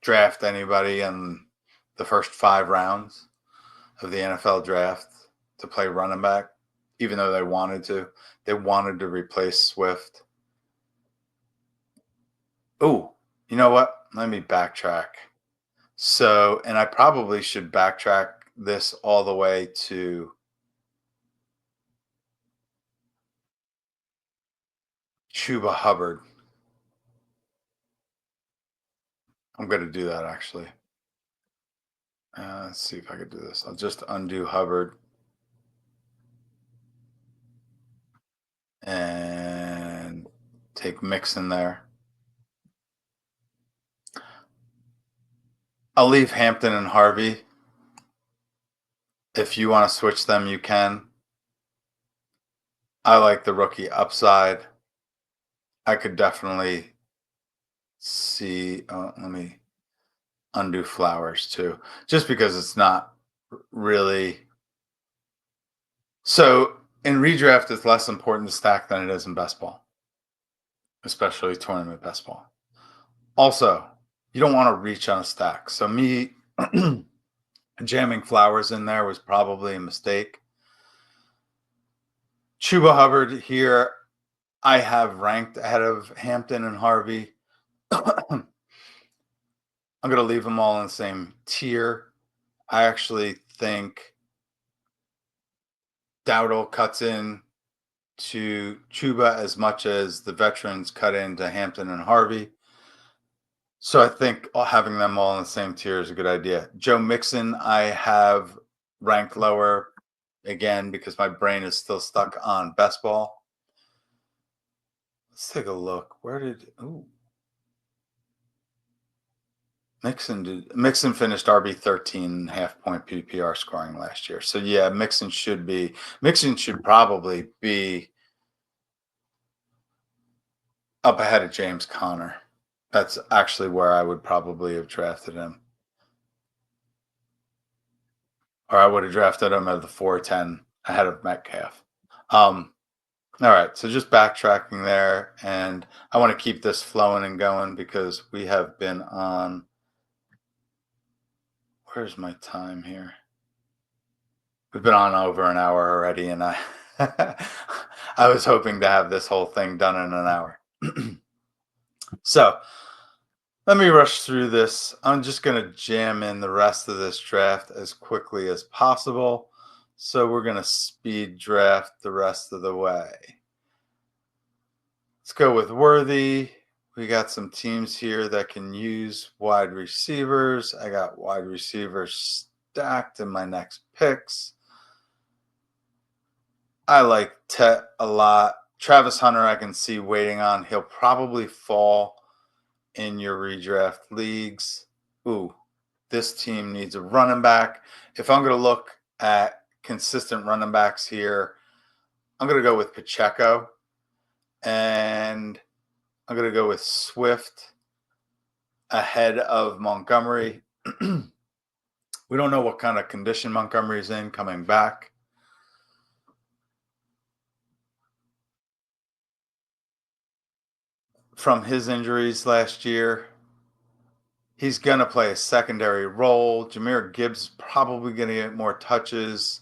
S1: draft anybody in the first 5 rounds of the NFL draft to play running back, even though they wanted to replace Swift. Oh, you know what? Let me backtrack. So, and I probably should backtrack this all the way to Chuba Hubbard. I'm going to do that actually. Let's see if I could do this. I'll just undo Hubbard and take Mixon there. I'll leave Hampton and Harvey. If you want to switch them, you can. I like the rookie upside. I could definitely see. Let me undo Flowers too, just because it's not really. So in redraft, it's less important to stack than it is in best ball, especially tournament best ball. Also, you don't want to reach on a stack. So me jamming Flowers in there was probably a mistake. Chuba Hubbard here, I have ranked ahead of Hampton and Harvey. I'm going to leave them all in the same tier. I actually think Dowdle cuts in to Chuba as much as the veterans cut into Hampton and Harvey. So I think having them all in the same tier is a good idea. Joe Mixon, I have ranked lower again because my brain is still stuck on best ball. Let's take a look. Where did Mixon finished RB 13 half point PPR scoring last year. So yeah, Mixon should probably be up ahead of James Conner. That's actually where I would probably have drafted him. Or I would have drafted him at the 410 ahead of Metcalf. All right, so just backtracking there, and I want to keep this flowing and going because we have been on. Where's my time here? We've been on over an hour already, and I I was hoping to have this whole thing done in an hour. So let me rush through this. I'm just going to jam in the rest of this draft as quickly as possible. So we're going to speed draft the rest of the way. Let's go with Worthy. We got some teams here that can use wide receivers. I got wide receivers stacked in my next picks. I like Tet a lot. Travis Hunter, I can see waiting on. He'll probably fall in your redraft leagues. Ooh, this team needs a running back. If I'm going to look at consistent running backs here, I'm going to go with Pacheco. And I'm going to go with Swift ahead of Montgomery. We don't know what kind of condition Montgomery's in coming back. From his injuries last year, he's going to play a secondary role. Jahmyr Gibbs is probably going to get more touches.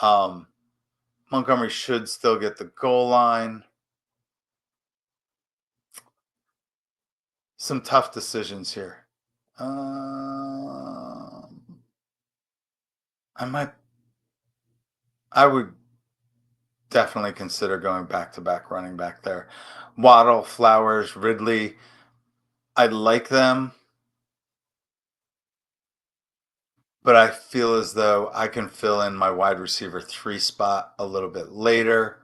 S1: Montgomery should still get the goal line. Some tough decisions here. I would definitely consider going back to back running back there. Waddle, Flowers, Ridley. I like them, but I feel as though I can fill in my wide receiver 3 spot a little bit later,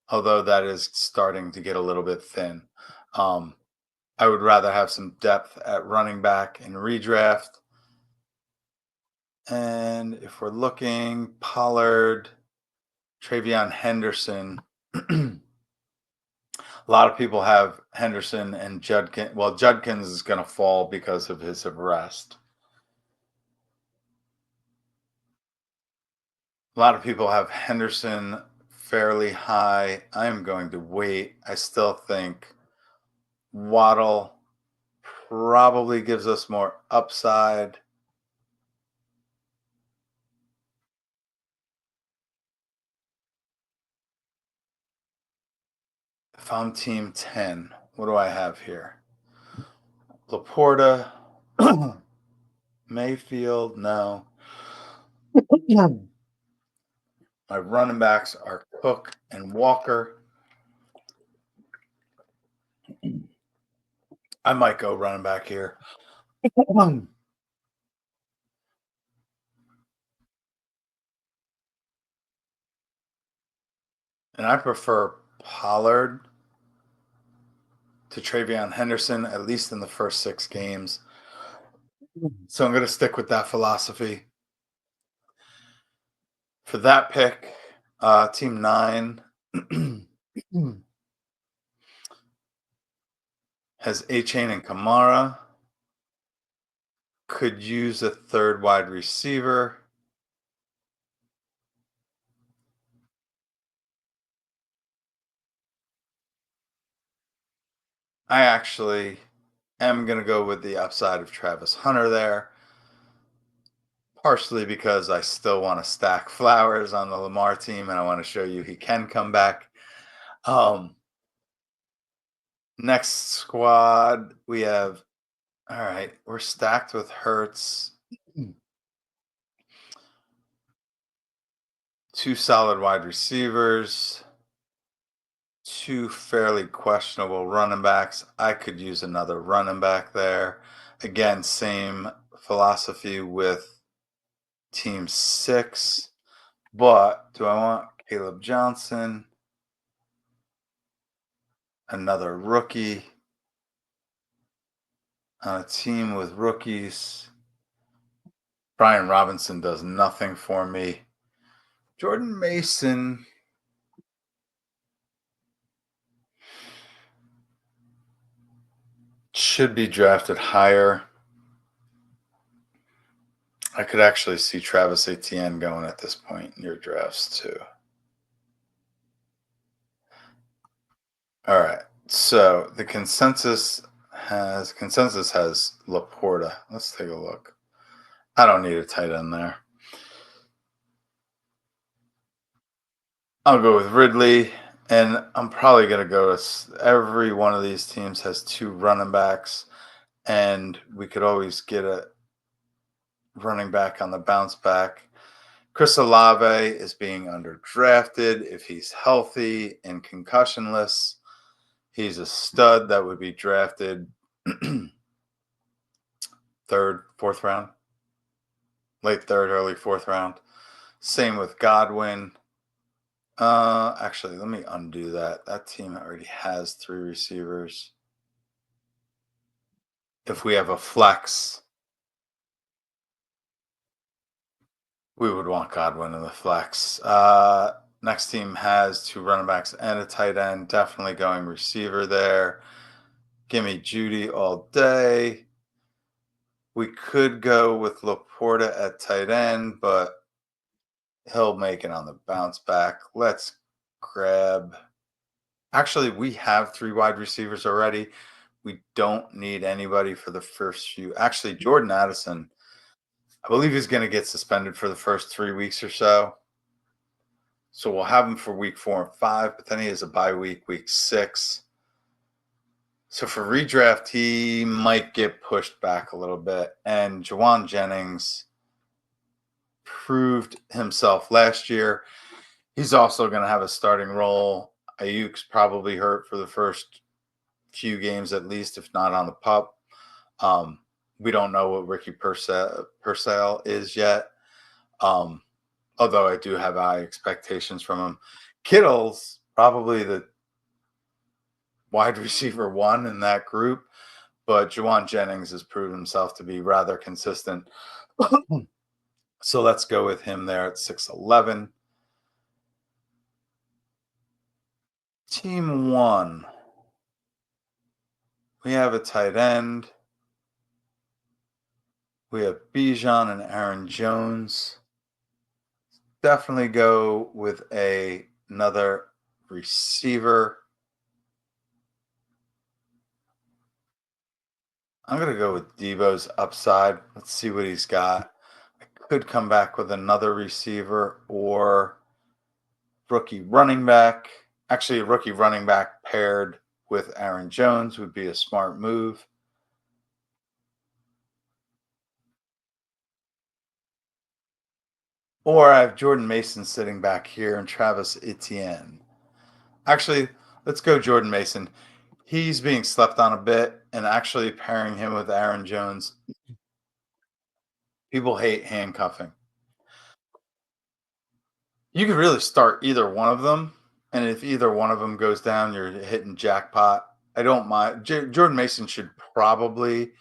S1: although that is starting to get a little bit thin. I would rather have some depth at running back in redraft. And if we're looking, Pollard, Travion Henderson. A lot of people have Henderson and Judkins. Well, Judkins is going to fall because of his arrest. A lot of people have Henderson fairly high. I am going to wait. I still think Waddle probably gives us more upside. If I'm team 10, what do I have here? Laporta, Mayfield, no. My running backs are Cook and Walker. I might go running back here. And I prefer Pollard to Travion Henderson, at least in the first 6 games. So I'm going to stick with that philosophy. For that pick, team 9 has A-Chain and Kamara. Could use a third wide receiver. I actually am going to go with the upside of Travis Hunter there, partially because I still want to stack Flowers on the Lamar team and I want to show you he can come back. Next squad, we have, all right, we're stacked with Hurts. two solid wide receivers, two fairly questionable running backs. I could use another running back there. Again, same philosophy with team six. But do I want Caleb Johnson, another rookie on a team with rookies? Brian Robinson does nothing for me. Jordan Mason should be drafted higher. I could actually see Travis Etienne going at this point in your drafts too. All right. So the consensus has Laporta. Let's take a look. I don't need a tight end there. I'll go with Ridley, and I'm probably going to go to every one of these teams has two running backs, and we could always get a running back on the bounce back. Chris Olave is being underdrafted. If he's healthy and concussionless, he's a stud that would be drafted third, fourth round, late third, early fourth round. Same with Godwin. Actually, let me undo that. That team already has three receivers. If we have a flex, we would want Godwin in the flex. Next team has two running backs and a tight end. Definitely going receiver there. Give me Judy all day. We could go with Laporta at tight end, but he'll make it on the bounce back. Let's grab. Actually, we have three wide receivers already. We don't need anybody for the first few. Actually, Jordan Addison, I believe he's going to get suspended for the first 3 weeks or so. So we'll have him for week 4 and 5, but then he has a bye week, week 6. So for redraft, he might get pushed back a little bit. And Jawan Jennings proved himself last year. He's also going to have a starting role. Ayuk's probably hurt for the first few games at least, if not on the pup. We don't know what Ricky Purcell is yet. Although I do have high expectations from him. Kittle's probably the wide receiver one in that group, but Jawan Jennings has proven himself to be rather consistent. So let's go with him there at 6'11". Team one. We have a tight end. We have Bijan and Aaron Jones. Definitely go with another receiver. I'm going to go with Debo's upside. Let's see what he's got. I could come back with another receiver or rookie running back. Actually, a rookie running back paired with Aaron Jones would be a smart move. Or I have Jordan Mason sitting back here and Travis Etienne. Actually, let's go Jordan Mason. He's being slept on a bit, and actually pairing him with Aaron Jones. People hate handcuffing. You could really start either one of them, and if either one of them goes down, you're hitting jackpot. I don't mind. Jordan Mason should probably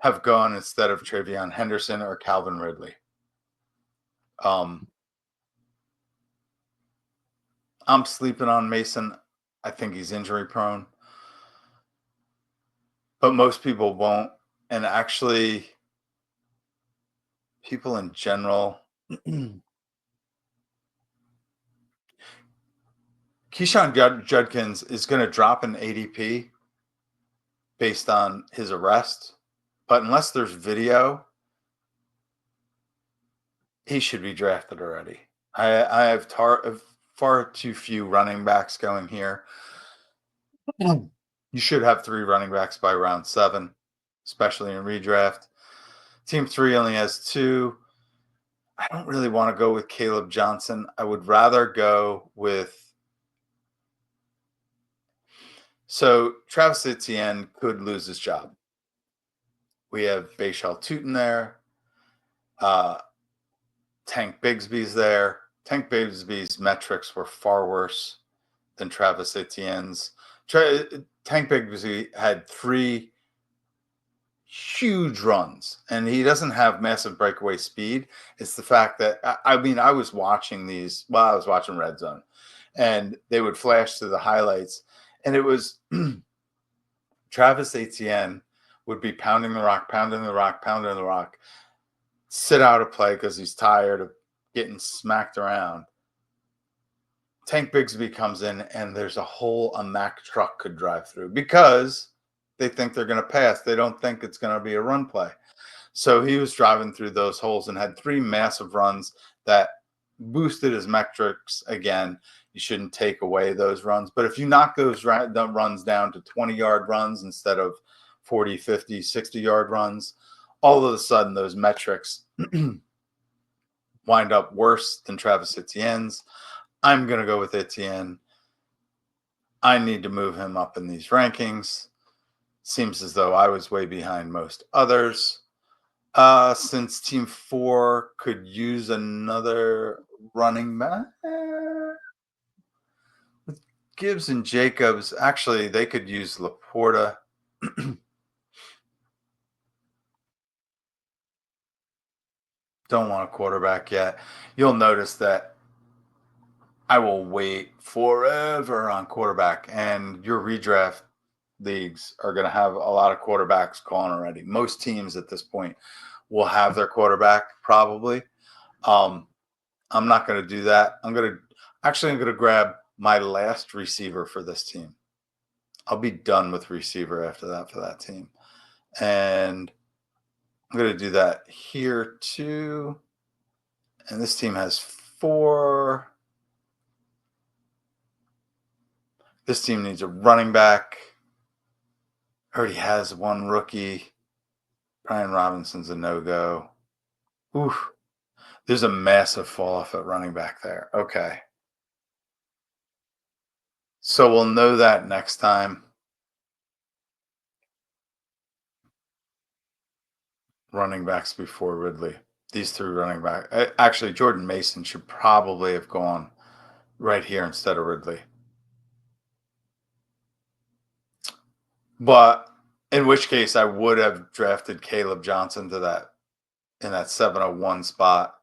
S1: have gone instead of Travion Henderson or Calvin Ridley. Um, I'm sleeping on Mason. I think he's injury prone, but most people won't. And actually, people in general, Keyshawn Judkins is going to drop an ADP based on his arrest, but unless there's video, he should be drafted already. I have far too few running backs going here. You should have three running backs by round 7, especially in redraft. Team 3 only has 2. I don't really want to go with Caleb Johnson. I would rather go with Travis Etienne could lose his job. We have Bashal Tutin there. Uh, Tank Bigsby's there. Tank Bigsby's metrics were far worse than Travis Etienne's. Tank Bigsby had three huge runs, and he doesn't have massive breakaway speed. It's the fact that I mean, I was watching these while I was watching Red Zone, and they would flash to the highlights, and it was Travis Etienne would be pounding the rock, pounding the rock, pounding the rock, sit out of play because he's tired of getting smacked around. Tank Bigsby comes in, and there's a hole a Mack truck could drive through because they think they're going to pass. They don't think it's going to be a run play. So he was driving through those holes and had three massive runs that boosted his metrics again. You shouldn't take away those runs. But if you knock those runs down to 20-yard runs instead of 40, 50, 60-yard runs, all of a sudden those metrics wind up worse than Travis Etienne's. I'm going to go with Etienne. I need to move him up in these rankings. Seems as though I was way behind most others. Since Team 4 could use another running back, with Gibbs and Jacobs, actually, they could use Laporta. Don't want a quarterback yet. You'll notice that I will wait forever on quarterback, and your redraft leagues are going to have a lot of quarterbacks gone already. Most teams at this point will have their quarterback probably. Um, I'm not going to do that. I'm going to grab my last receiver for this team. I'll be done with receiver after that for that team. And I'm going to do that here too. And this team has four. This team needs a running back. Already has one rookie. Brian Robinson's a no-go. Oof. There's a massive fall off at running back there. Okay. So we'll know that next time. Running backs before Ridley. These three running back. Actually, Jordan Mason should probably have gone right here instead of Ridley. But in which case, I would have drafted Caleb Johnson to that in that 701 spot.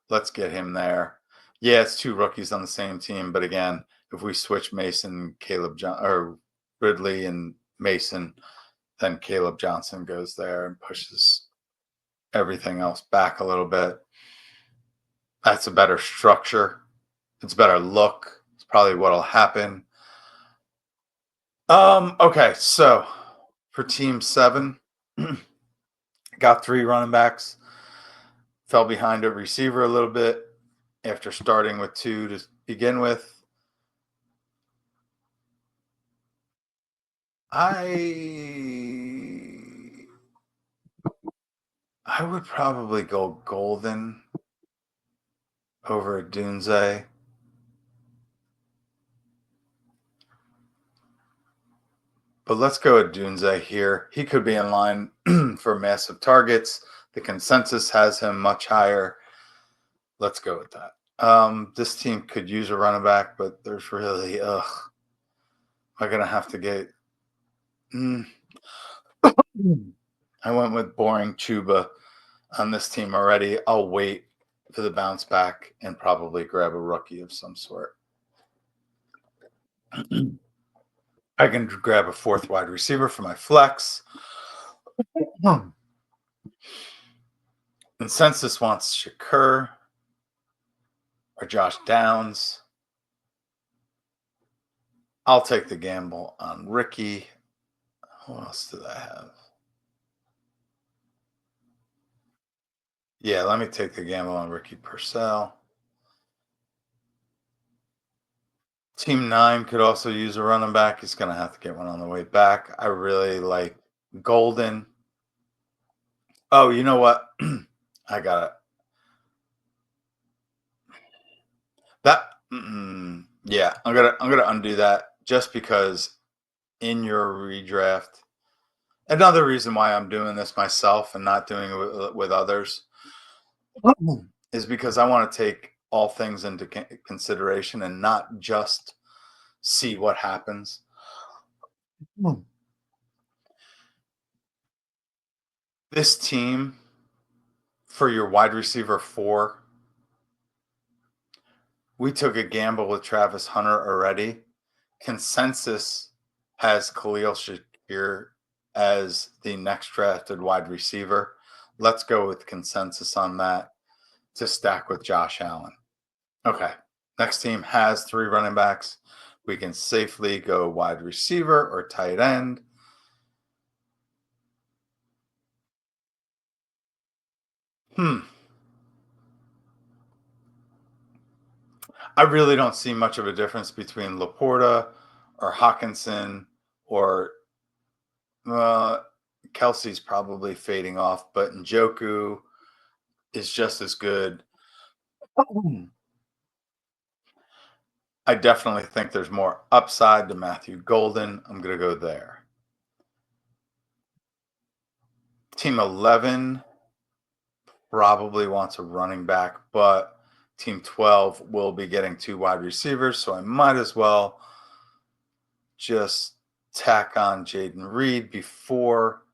S1: Let's get him there. Yeah, it's two rookies on the same team, but again, if we switch Mason, or Ridley and Mason, then Caleb Johnson goes there and pushes everything else back a little bit. That's a better structure. It's a better look. It's probably what'll happen. Okay, so for team 7, got 3 running backs. Fell behind a receiver a little bit after starting with 2 to begin with. I I would probably go Golden over Dunze. But let's go with Dunze here. He could be in line for massive targets. The consensus has him much higher. Let's go with that. This team could use a running back, but there's really, am I going to have to get. Mm. I went with boring Chuba on this team already. I'll wait for the bounce back and probably grab a rookie of some sort. I can grab a 4th wide receiver for my flex. Consensus wants Shakur or Josh Downs. I'll take the gamble on Ricky. Who else did I have? Yeah, let me take the gamble on Ricky Purcell. Team 9 could also use a running back. He's going to have to get one on the way back. I really like Golden. Oh, you know what? I got it. Yeah, I'm gonna undo that just because in your redraft. Another reason why I'm doing this myself and not doing it with others is because I want to take all things into consideration and not just see what happens. Hmm. This team for your wide receiver four, we took a gamble with Travis Hunter already. Consensus has Khalil Shakir as the next drafted wide receiver. Let's go with consensus on that to stack with Josh Allen. Okay. Next team has three running backs. We can safely go wide receiver or tight end. Hmm. I really don't see much of a difference between Laporta or Hawkinson or uh, Kelsey's probably fading off, but Njoku is just as good. I definitely think there's more upside to Matthew Golden. I'm going to go there. Team 11 probably wants a running back, but team 12 will be getting two wide receivers. So I might as well just tack on Jaden Reed before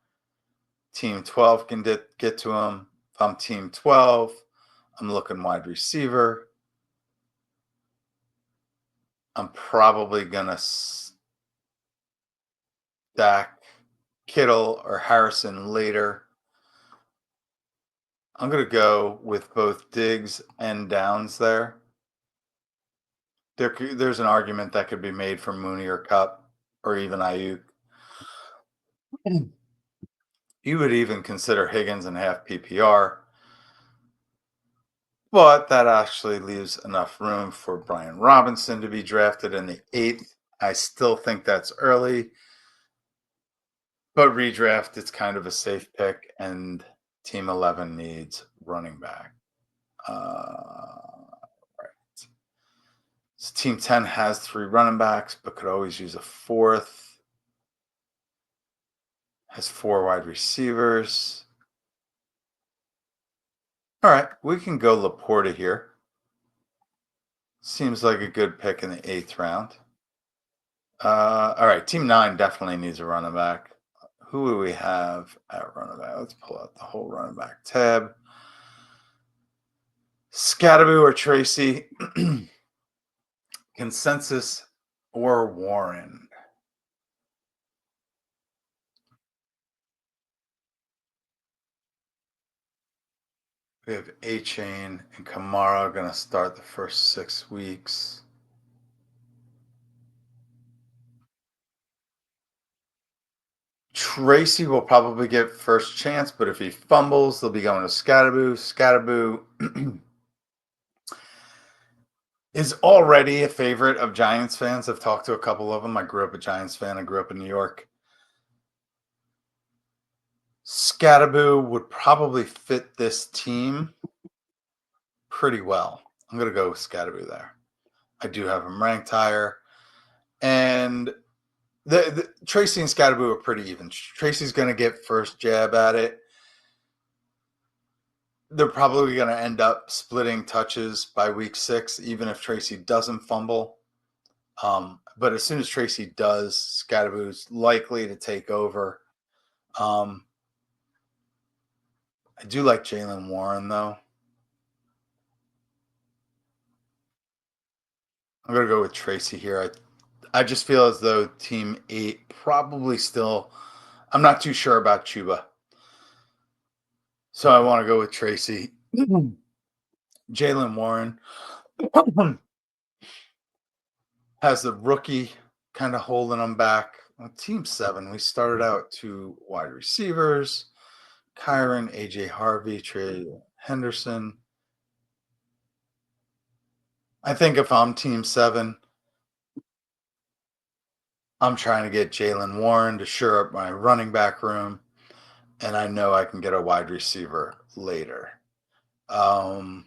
S1: team 12 can get to him. If I'm team 12, I'm looking wide receiver. I'm probably going to stack Kittle or Harrison later. I'm going to go with both Diggs and Downs there. There's an argument that could be made for Mooney or Cup or even Ayuk. You would even consider Higgins and half PPR, but that actually leaves enough room for Brian Robinson to be drafted in the eighth. I still think that's early, but redraft, it's kind of a safe pick, and Team 11 needs running back. Right. So Team 10 has three running backs, but could always use a fourth. Has four wide receivers. All right, we can go Laporta here. Seems like a good pick in the eighth round. All right, Team 9 definitely needs a running back. Who do we have at running back? Let's pull out the whole running back tab. Scatteroo or Tracy, consensus or Warren. We have A Chain and Kamara going to start the first 6 weeks. Tracy will probably get first chance, but if he fumbles, they'll be going to Scatteroo. Scatteroo is already a favorite of Giants fans. I've talked to a couple of them. I grew up a Giants fan. I grew up in New York. Scatteroo would probably fit this team pretty well. I'm going to go with Scatteroo there. I do have him ranked higher. And the Tracy and Scatteroo are pretty even. Tracy's going to get first jab at it. They're probably going to end up splitting touches by week 6, even if Tracy doesn't fumble. But as soon as Tracy does, Scatteroo's likely to take over. I do like Jalen Warren, though. I'm going to go with Tracy here. I just feel as though Team 8 probably still. I'm not too sure about Chuba. So I want to go with Tracy. Jalen Warren has the rookie kind of holding them back. Team 7, we started out two wide receivers, Kyron, AJ Harvey, Trey Henderson. I think if I'm Team 7, I'm trying to get Jalen Warren to shore up my running back room, and I know I can get a wide receiver later. Um,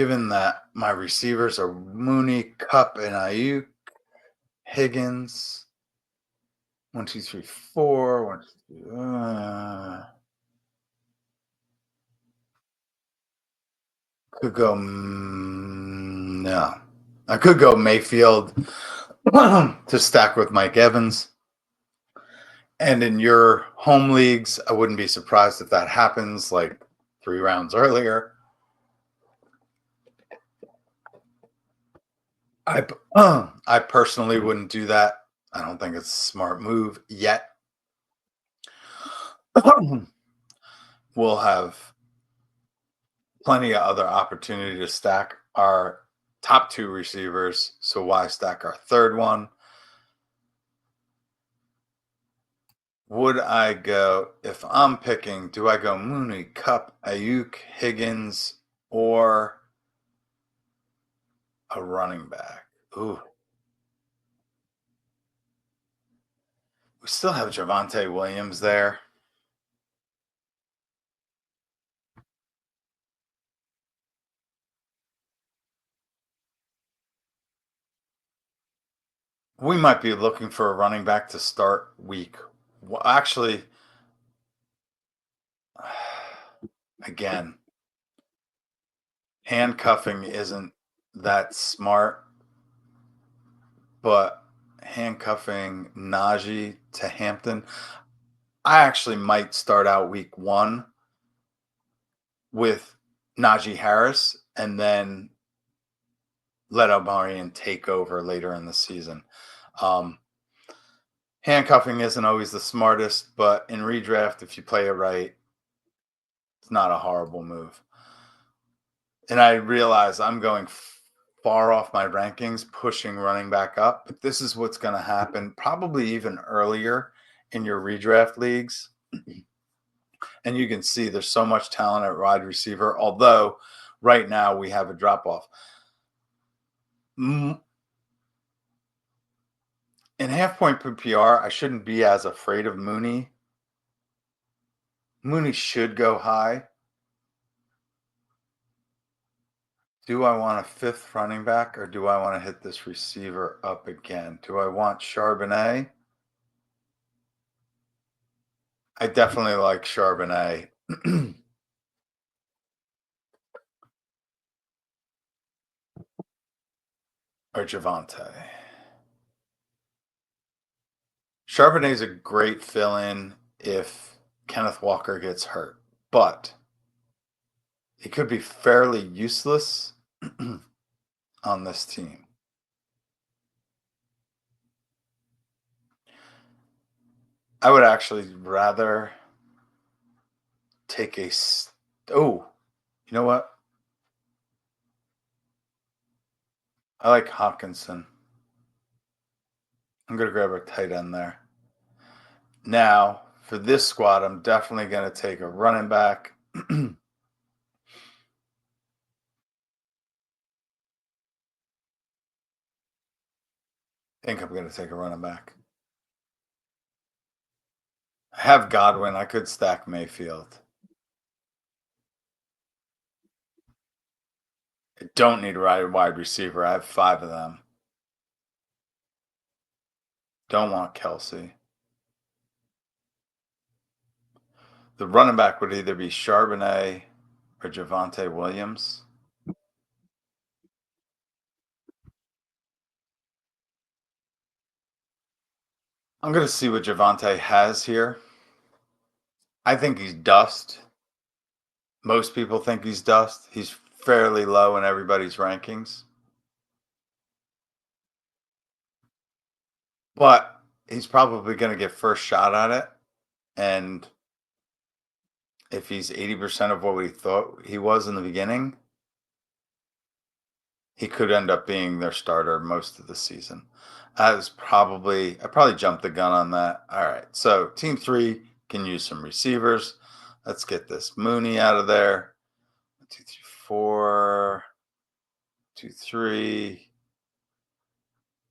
S1: Given that my receivers are Mooney, Cup, and Ayuk, Higgins, one, two, three, four, one, two, three, could go. No, I could go Mayfield to stack with Mike Evans. And in your home leagues, I wouldn't be surprised if that happens like 3 rounds earlier. I I personally wouldn't do that. I don't think it's a smart move yet. We'll have plenty of other opportunity to stack our top 2 receivers. So why stack our third one? Would I go, if I'm picking, do I go Mooney, Cup, Ayuk, Higgins, or a running back? Ooh, we still have Javante Williams there. We might be looking for a running back to start week. Well, actually, again, handcuffing isn't that smart, but handcuffing Najee to Hampton, I actually might start out week 1 with Najee Harris and then let Omarion take over later in the season. Um, Handcuffing isn't always the smartest, but in redraft, if you play it right, it's not a horrible move. And I realize I'm going far off my rankings, pushing running back up, but this is what's going to happen probably even earlier in your redraft leagues. And you can see there's so much talent at wide receiver, although right now we have a drop off. In half point PPR, I shouldn't be as afraid of Mooney. Mooney should go high. Do I want a 5th running back or do I want to hit this receiver up again? Do I want Charbonnet? I definitely like Charbonnet. Or Javante. Charbonnet is a great fill in if Kenneth Walker gets hurt, but he could be fairly useless on this team. I would actually rather take a. Oh, you know what? I like Hawkinson. I'm going to grab a tight end there. Now, for this squad, I'm definitely going to take a running back. I think I'm going to take a running back. I have Godwin. I could stack Mayfield. I don't need a wide receiver. I have 5 of them. Don't want Kelsey. The running back would either be Charbonnet or Javante Williams. I'm going to see what Javante has here. I think he's dust. Most people think he's dust. He's fairly low in everybody's rankings. But he's probably going to get first shot at it. And if he's 80% of what we thought he was in the beginning, he could end up being their starter most of the season. I probably jumped the gun on that. All right. So team 3 can use some receivers. Let's get this Mooney out of there. 1, 2, 3, 4. 2, 3.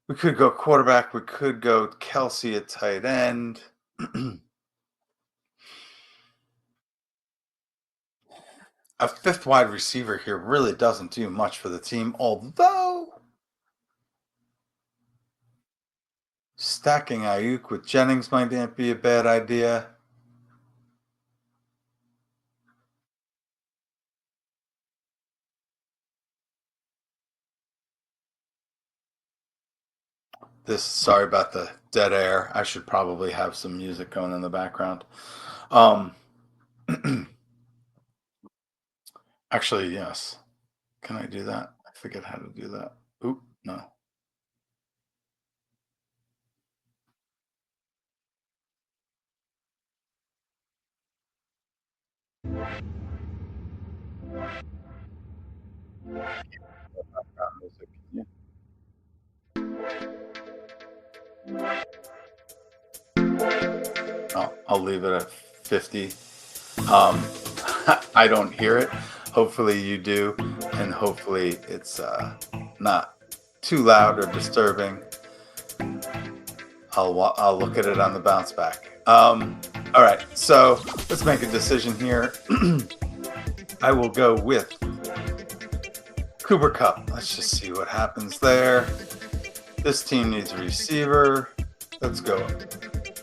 S1: We could go quarterback. We could go Kelsey at tight end. A fifth wide receiver here really doesn't do much for the team, although stacking Ayuk with Jennings might not be a bad idea. Sorry about the dead air. I should probably have some music going in the background. Um, Actually, yes. Can I do that? I forget how to do that. Oop, no. Music. Yeah. I'll leave it at 50. Um, I don't hear it. Hopefully you do, and hopefully it's not too loud or disturbing. I'll look at it on the bounce back. All right, so let's make a decision here. I will go with Cooper Cup. Let's just see what happens there. This team needs a receiver. Let's go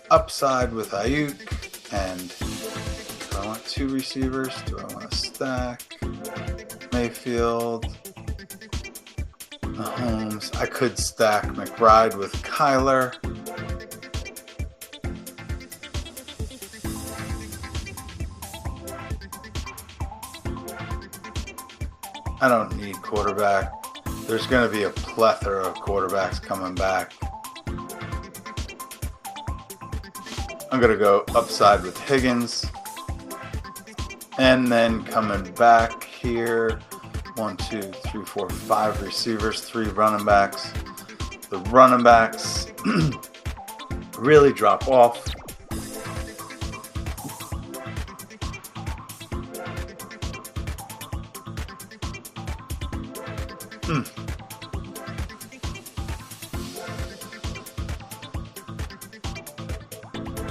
S1: upside with Ayuk. And do I want two receivers? Do I want to stack? Mayfield, Mahomes. I could stack McBride with Kyler. I don't need quarterback. There's going to be a plethora of quarterbacks coming back. I'm going to go upside with Higgins. And then coming back here, 1, 2, 3, 4, 5 receivers, 3 running backs. The running backs really drop off. Hmm.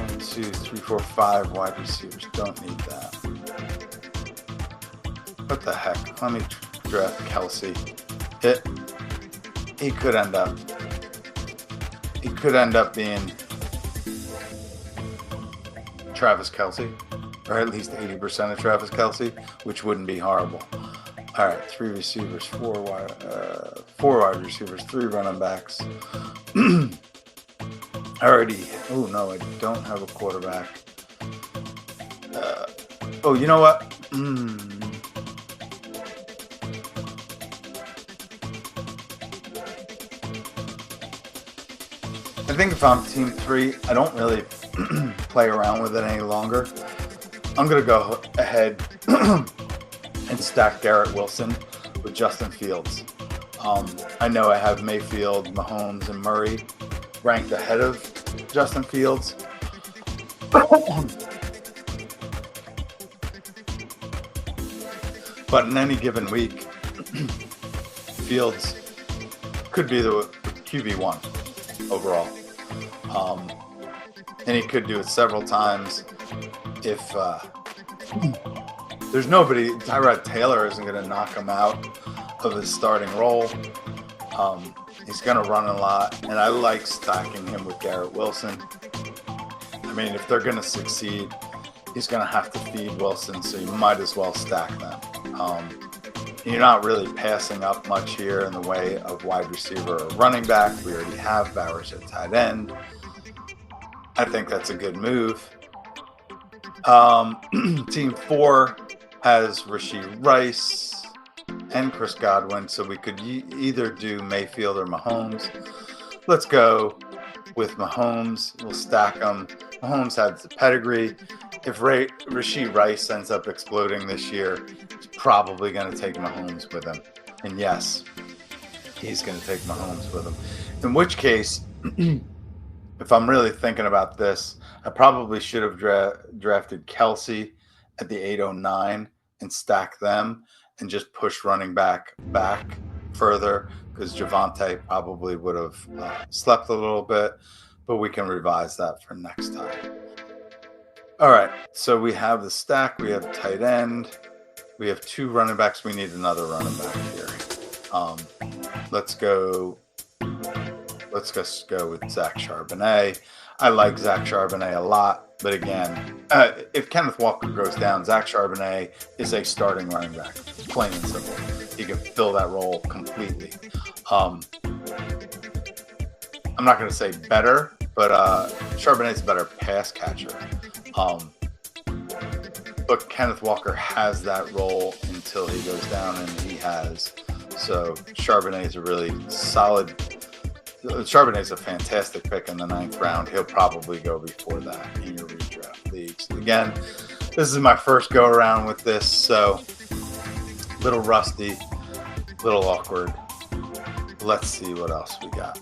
S1: 1, 2, 3, 4, 5 wide receivers. Don't need that. What the heck? Let me draft Kelsey. He could end up. He could end up being Travis Kelsey, or at least 80% of Travis Kelsey, which wouldn't be horrible. All right, 3 receivers, 4 wide receivers, 3 running backs. Already. Oh no, I don't have a quarterback. Oh, you know what? I think if I'm team 3, I don't really play around with it any longer. I'm gonna go ahead and stack Garrett Wilson with Justin Fields. I know I have Mayfield, Mahomes, and Murray ranked ahead of Justin Fields. But in any given week, Fields could be the QB1 overall. And he could do it several times if there's nobody. Tyrod Taylor isn't going to knock him out of his starting role. He's going to run a lot, and I like stacking him with Garrett Wilson. I mean, if they're going to succeed, he's going to have to feed Wilson, so you might as well stack them. You're not really passing up much here in the way of wide receiver or running back. We already have Bowers at tight end. I think that's a good move. Team 4 has Rashee Rice and Chris Godwin, so we could either do Mayfield or Mahomes. Let's go with Mahomes. We'll stack them. Mahomes has the pedigree. If Rashee Rice ends up exploding this year, he's probably going to take Mahomes with him. And yes, he's going to take Mahomes with him. In which case, if I'm really thinking about this, I probably should have drafted Kelsey at the 809 and stack them and just push running back further, because Javonte probably would have slept a little bit, but we can revise that for next time. All right, so we have the stack. We have tight end. We have 2 running backs. We need another running back here. Um, let's go. Let's just go with Zach Charbonnet. I like Zach Charbonnet a lot, but again, if Kenneth Walker goes down, Zach Charbonnet is a starting running back, plain and simple. He can fill that role completely. I'm not going to say better, but Charbonnet's a better pass catcher. But Kenneth Walker has that role until he goes down, and he has. So Charbonnet is a really solid. Charbonnet's a fantastic pick in the 9th round. He'll probably go before that in your redraft leagues. Again, this is my first go around with this, so a little rusty, a little awkward. Let's see what else we got.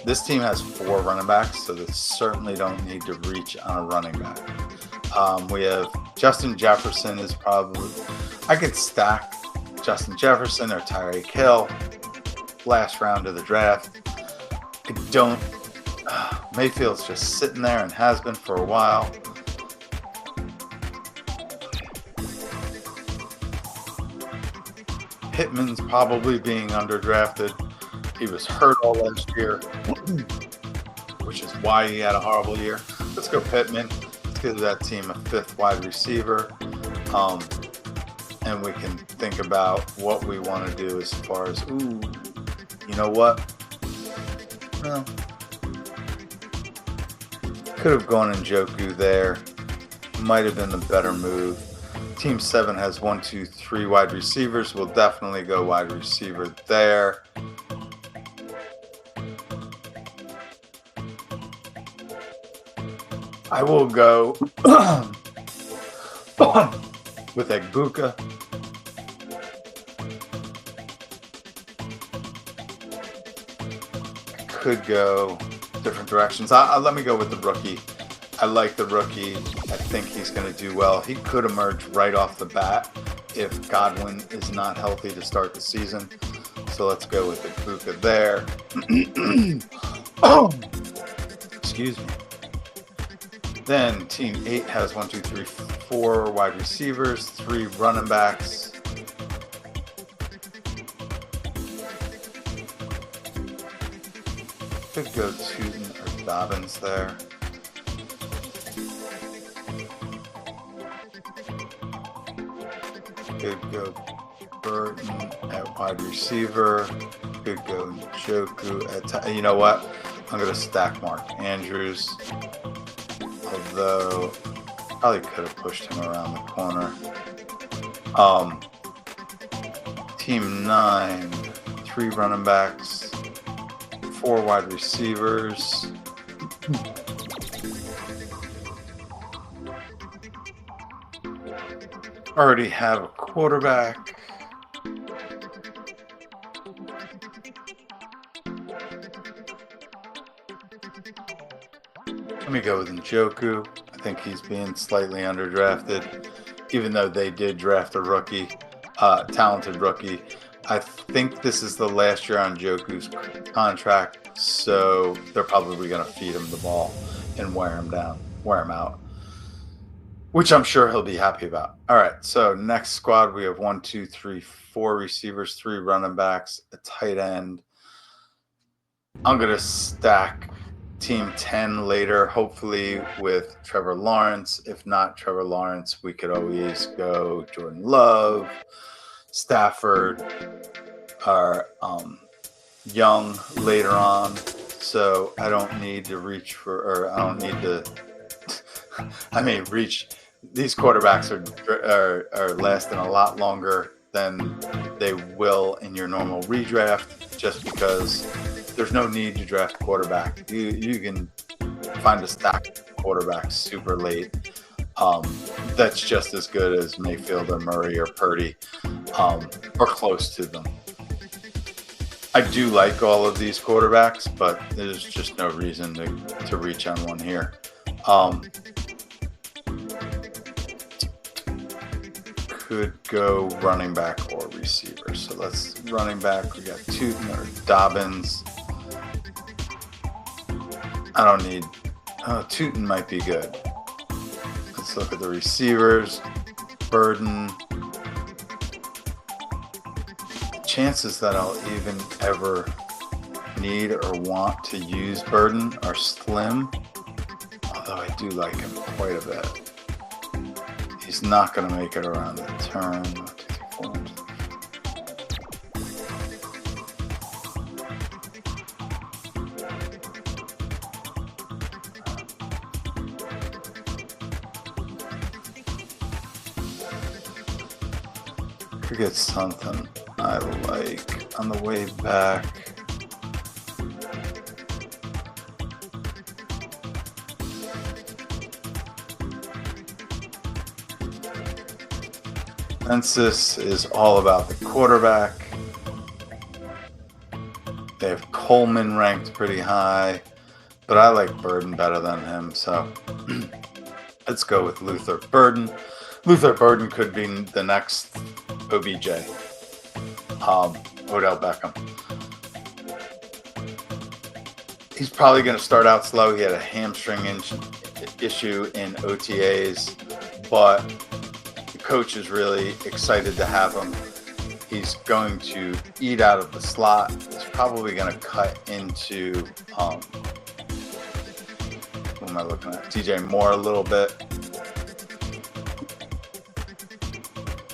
S1: This team has 4 running backs, so they certainly don't need to reach on a running back. We have Justin Jefferson is probably, I could stack Justin Jefferson or Tyreek Hill last round of the draft. I don't, Mayfield's just sitting there and has been for a while. Pittman's probably being underdrafted. He was hurt all last year, which is why he had a horrible year. Let's go Pittman. Let's give that team a 5th wide receiver. And we can think about what we want to do as far as, you know what? Well, could have gone Njoku there. Might have been the better move. Team 7 has 1, 2, 3 wide receivers. We'll definitely go wide receiver there. I will go with Egbuka. I could go different directions. Let me go with the rookie. I like the rookie. I think he's going to do well. He could emerge right off the bat if Godwin is not healthy to start the season. So let's go with Egbuka there. Excuse me. Then Team 8 has 1, 2, 3, 4 wide receivers, 3 running backs. Could go Tootin or Dobbins there. Could go Burton at wide receiver. Could go Njoku at you know what? I'm going to stack Mark Andrews. Although, probably could have pushed him around the corner. Team 9, 3 running backs, 4 wide receivers. Already have a quarterback. Let me go with Njoku. I think he's being slightly underdrafted, even though they did draft a rookie, talented rookie. I think this is the last year on Njoku's contract, so they're probably going to feed him the ball and wear him out, which I'm sure he'll be happy about. All right, so next squad, we have 1, 2, 3, 4 receivers, 3 running backs, a tight end. I'm going to stack Team 10 later, hopefully with Trevor Lawrence. If not Trevor Lawrence, we could always go Jordan Love, Stafford, or Young later on. So I don't need to reach for, or I don't need to, I mean, reach. These quarterbacks are lasting a lot longer than they will in your normal redraft, just because there's no need to draft quarterback. You can find a stack of quarterbacks super late. That's just as good as Mayfield or Murray or Purdy, or close to them. I do like all of these quarterbacks, but there's just no reason to reach on one here. Could go running back or receiver. So let's running back. We got Tootin or Dobbins. I don't need. Tootin might be good. Let's look at the receivers. Burden, chances that I'll even ever need or want to use Burden are slim, although I do like him quite a bit. He's not going to make it around the turn. 1, 2, 3, 4. Could get something I like on the way back. Census is all about the quarterback. They have Coleman ranked pretty high, but I like Burden better than him, so let's go with Luther Burden. Luther Burden could be the next OBJ, Odell Beckham. He's probably going to start out slow. He had a hamstring issue in OTAs, but the coach is really excited to have him. He's going to eat out of the slot. He's probably going to cut into, who am I looking at? DJ Moore a little bit.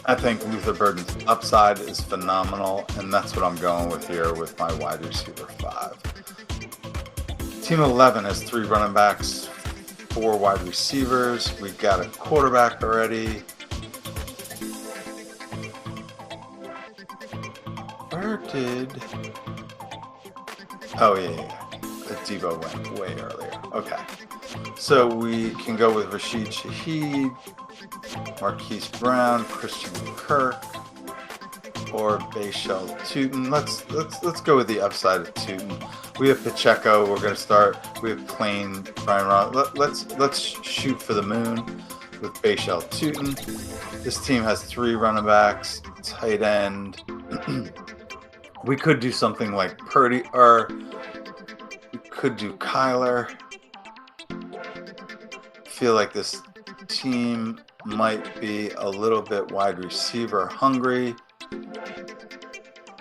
S1: I think Luther Burden's upside is phenomenal, and that's what I'm going with here with my wide receiver 5. Team 11 has 3 running backs, 4 wide receivers. We've got a quarterback already. Where did... Oh, yeah. The Debo went way earlier. Okay. So we can go with Rashid Shaheed, Marquise Brown, Christian Kirk, or Bashal Tutin. Let's go with the upside of Tutin. We have Pacheco. We're going to start. We have plain Brian Ross. Let's shoot for the moon with Bashal Tutin. This team has 3 running backs, tight end. We could do something like Purdy, or we could do Kyler. I feel like this team might be a little bit wide receiver hungry.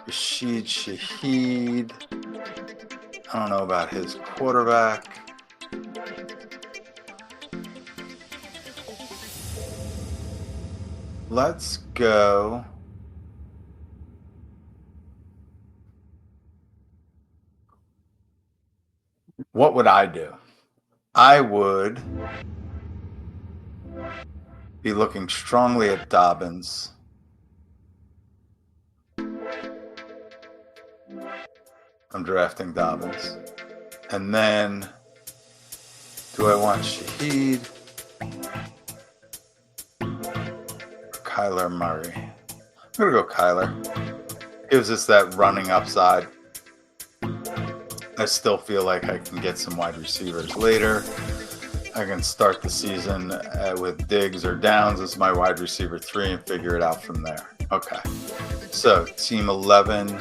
S1: Rashid Shaheed. I don't know about his quarterback. Let's go. What would I do? I would be looking strongly at Dobbins. I'm drafting Dobbins. And then, do I want Shaheed? Kyler Murray. I'm going to go Kyler. Gives us that running upside. I still feel like I can get some wide receivers later. I can start the season with Diggs or Downs as my wide receiver 3 and figure it out from there. Okay. So, team 11.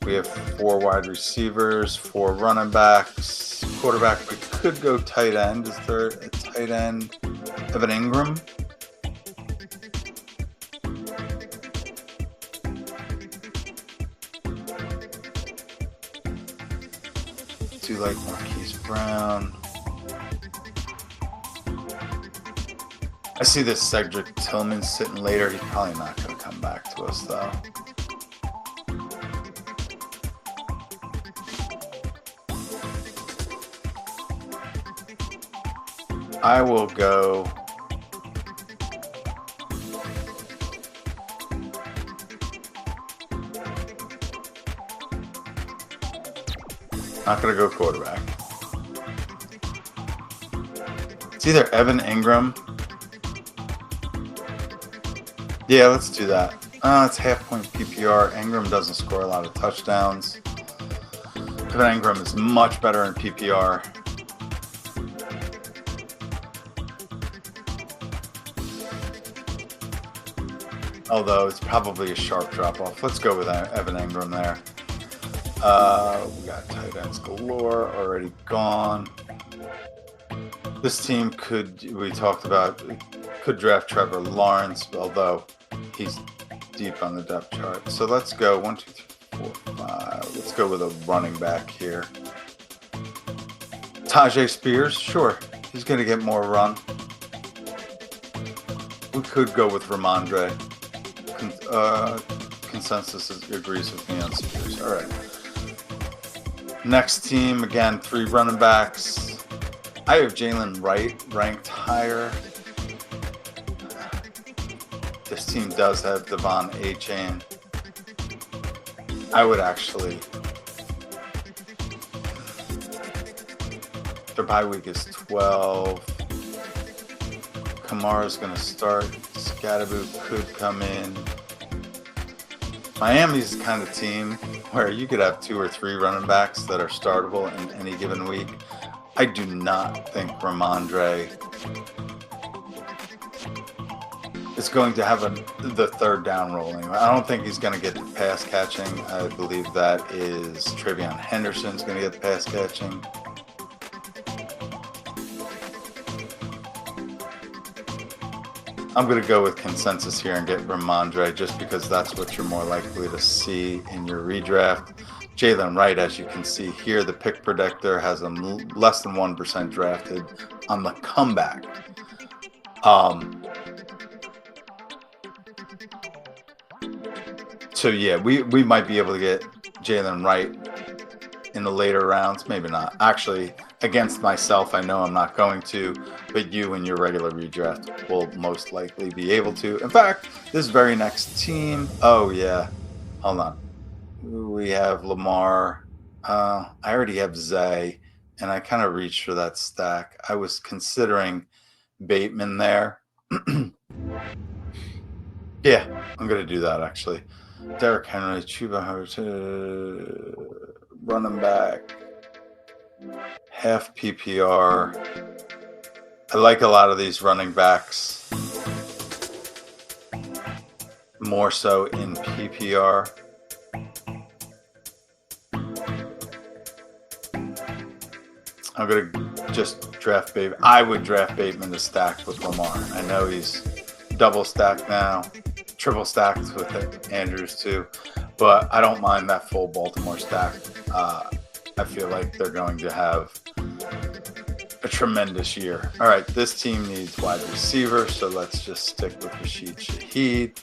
S1: We have 4 wide receivers, 4 running backs, quarterback. We could go tight end. Is there a tight end? Evan Ingram. Do you like Marquise Brown? I see this Cedric Tillman sitting later. He's probably not going to come back to us, though. I will go not going to go quarterback. It's either Evan Ingram. Yeah, let's do that. It's half-point PPR. Ingram doesn't score a lot of touchdowns. Evan Ingram is much better in PPR. Although it's probably a sharp drop-off. Let's go with Evan Ingram there. We got tight ends galore already gone. This team could draft Trevor Lawrence, although he's deep on the depth chart. So let's go 1, 2, 3, 4, 5. Let's go with a running back here. Tajay Spears, sure, he's going to get more run. We could go with Ramondre. Consensus agrees with me on Spears. All right. Next team, again, 3 running backs. I have Jalen Wright ranked higher. This team does have Devon Achane. I would actually... Their bye week is 12. Kamara's going to start. Scatterboo could come in. Miami's the kind of team where you could have 2 or 3 running backs that are startable in any given week. I do not think Ramondre is going to have the third down rolling. I don't think he's going to get the pass catching. I believe that is Travion Henderson's going to get the pass catching. I'm going to go with consensus here and get Ramondre just because that's what you're more likely to see in your redraft. Jalen Wright, as you can see here, the pick predictor has him less than 1% drafted on the comeback. So yeah, we might be able to get Jalen Wright in the later rounds. Maybe not. Actually, against myself, I know I'm not going to, but you and your regular redraft will most likely be able to. In fact, this very next team, oh yeah, hold on. We have Lamar. I already have Zay, and I kind of reached for that stack. I was considering Bateman there. Yeah, I'm going to do that actually. Derrick Henry, Chuba Hubbard, running back, half PPR. I like a lot of these running backs, more so in PPR. I'm going to just draft Bateman. I would draft Bateman to stack with Lamar. I know he's double stacked now, triple stacked with Andrews too, but I don't mind that full Baltimore stack. I feel like they're going to have a tremendous year. All right, this team needs wide receiver, so let's just stick with Rashid Shaheed.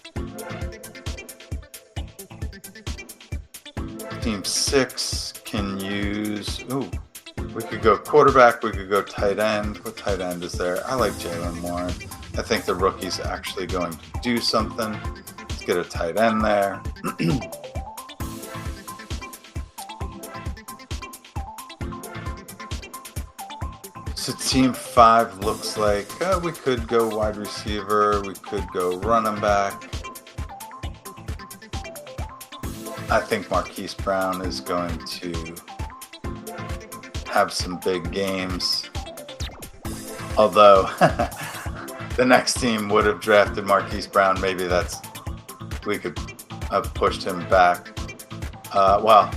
S1: Team 6 can use, we could go quarterback, we could go tight end. What tight end is there? I like Jalen Warren. I think the rookie's actually going to do something. Let's get a tight end there. So team 5 looks like we could go wide receiver, we could go running back. I think Marquise Brown is going to have some big games. Although the next team would have drafted Marquise Brown, maybe we could have pushed him back. Well,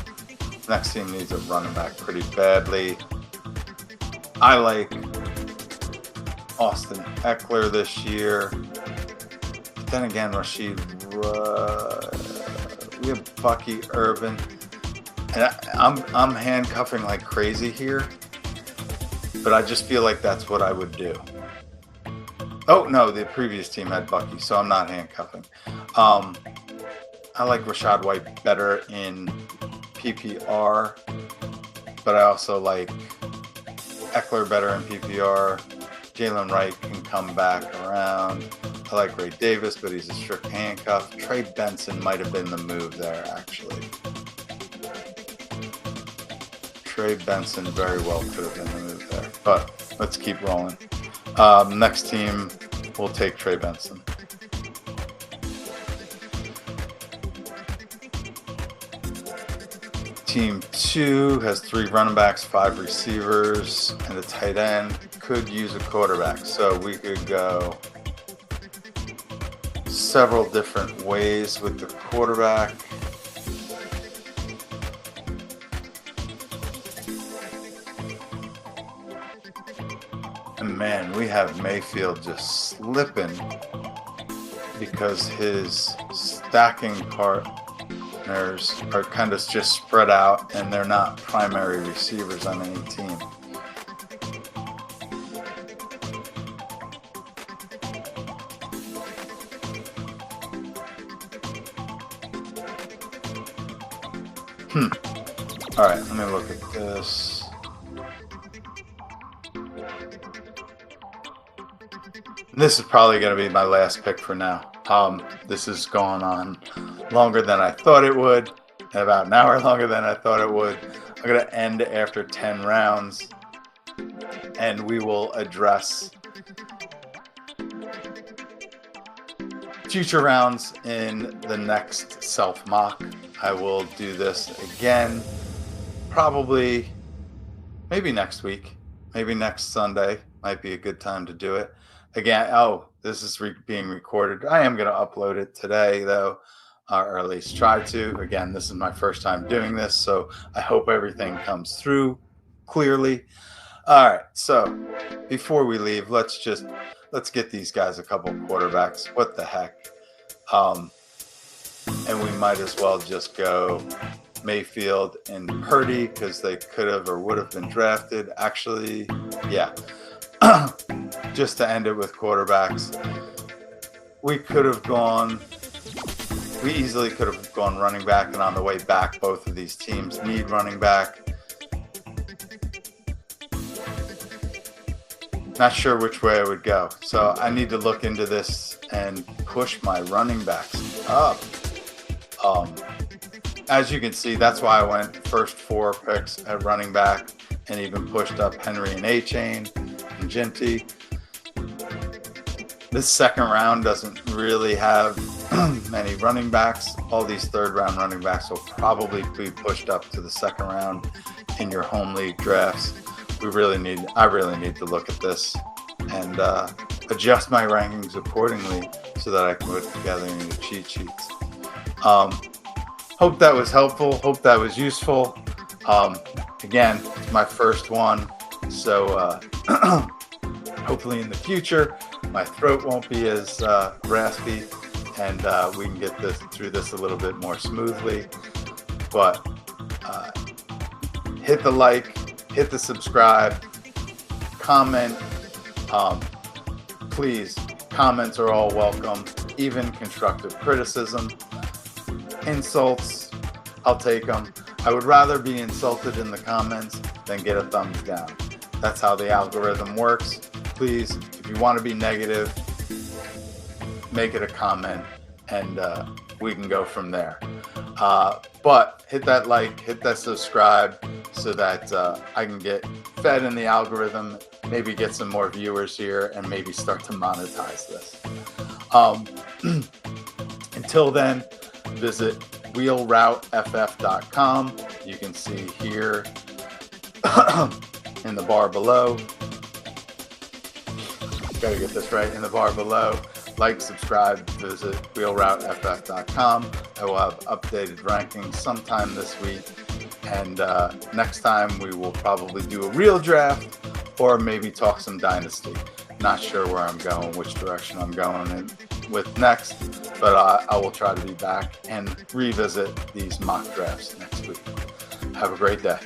S1: next team needs a running back pretty badly. I like Austin Eckler this year. But then again, we have Bucky Irvin. And I'm handcuffing like crazy here. But I just feel like that's what I would do. Oh, no, the previous team had Bucky, so I'm not handcuffing. I like Rachaad White better in PPR. But I also like Eckler better in PPR. Jalen Wright can come back around. I like Ray Davis, but he's a strict handcuff. Trey Benson might have been the move there, actually. Trey Benson very well could have been the move there. But let's keep rolling. Next team will take Trey Benson. Team 2 has 3 running backs, 5 receivers, and a tight end. Could use a quarterback, so we could go several different ways with the quarterback. And man, we have Mayfield just slipping because his stacking partners are kind of just spread out and they're not primary receivers on any team. All right, let me look at this. This is probably going to be my last pick for now. This has gone on longer than I thought it would, about an hour longer than I thought it would. I'm going to end after 10 rounds, and we will address future rounds in the next self-mock. I will do this again, probably, maybe next week, maybe next Sunday might be a good time to do it. Again, this is being recorded. I am going to upload it today, though, or at least try to. Again, this is my first time doing this, so I hope everything comes through clearly. All right, so before we leave, let's get these guys a couple quarterbacks. What the heck? And we might as well just go Mayfield and Purdy because they could have or would have been drafted. Actually, yeah. Just to end it with quarterbacks, we easily could have gone running back, and on the way back, both of these teams need running back. Not sure which way I would go, so I need to look into this and push my running backs up. As you can see, that's why I went first 4 picks at running back and even pushed up Henry and A-Chain and Ginty. This second round doesn't really have many running backs. All these third-round running backs will probably be pushed up to the second round in your home league drafts. I really need to look at this and adjust my rankings accordingly so that I can put together any cheat sheets. Hope that was helpful. Hope that was useful. Again, it's my first one, so hopefully in the future my throat won't be as raspy, and we can get through this a little bit more smoothly. But hit the like, hit the subscribe, comment. Please, comments are all welcome, even constructive criticism. Insults, I'll take them. I would rather be insulted in the comments than get a thumbs down. That's how the algorithm works. Please, if you want to be negative, make it a comment, and we can go from there. But hit that like, hit that subscribe, so that I can get fed in the algorithm, maybe get some more viewers here, and maybe start to monetize this. Until then, visit wheelrouteff.com. You can see here in the bar below. Gotta get this right, in the bar below. Like, subscribe, visit wheelrouteff.com. I will have updated rankings sometime this week. And next time we will probably do a real draft, or maybe talk some dynasty. Not sure where I'm going, which direction I'm going with next, but I will try to be back and revisit these mock drafts next week. Have a great day.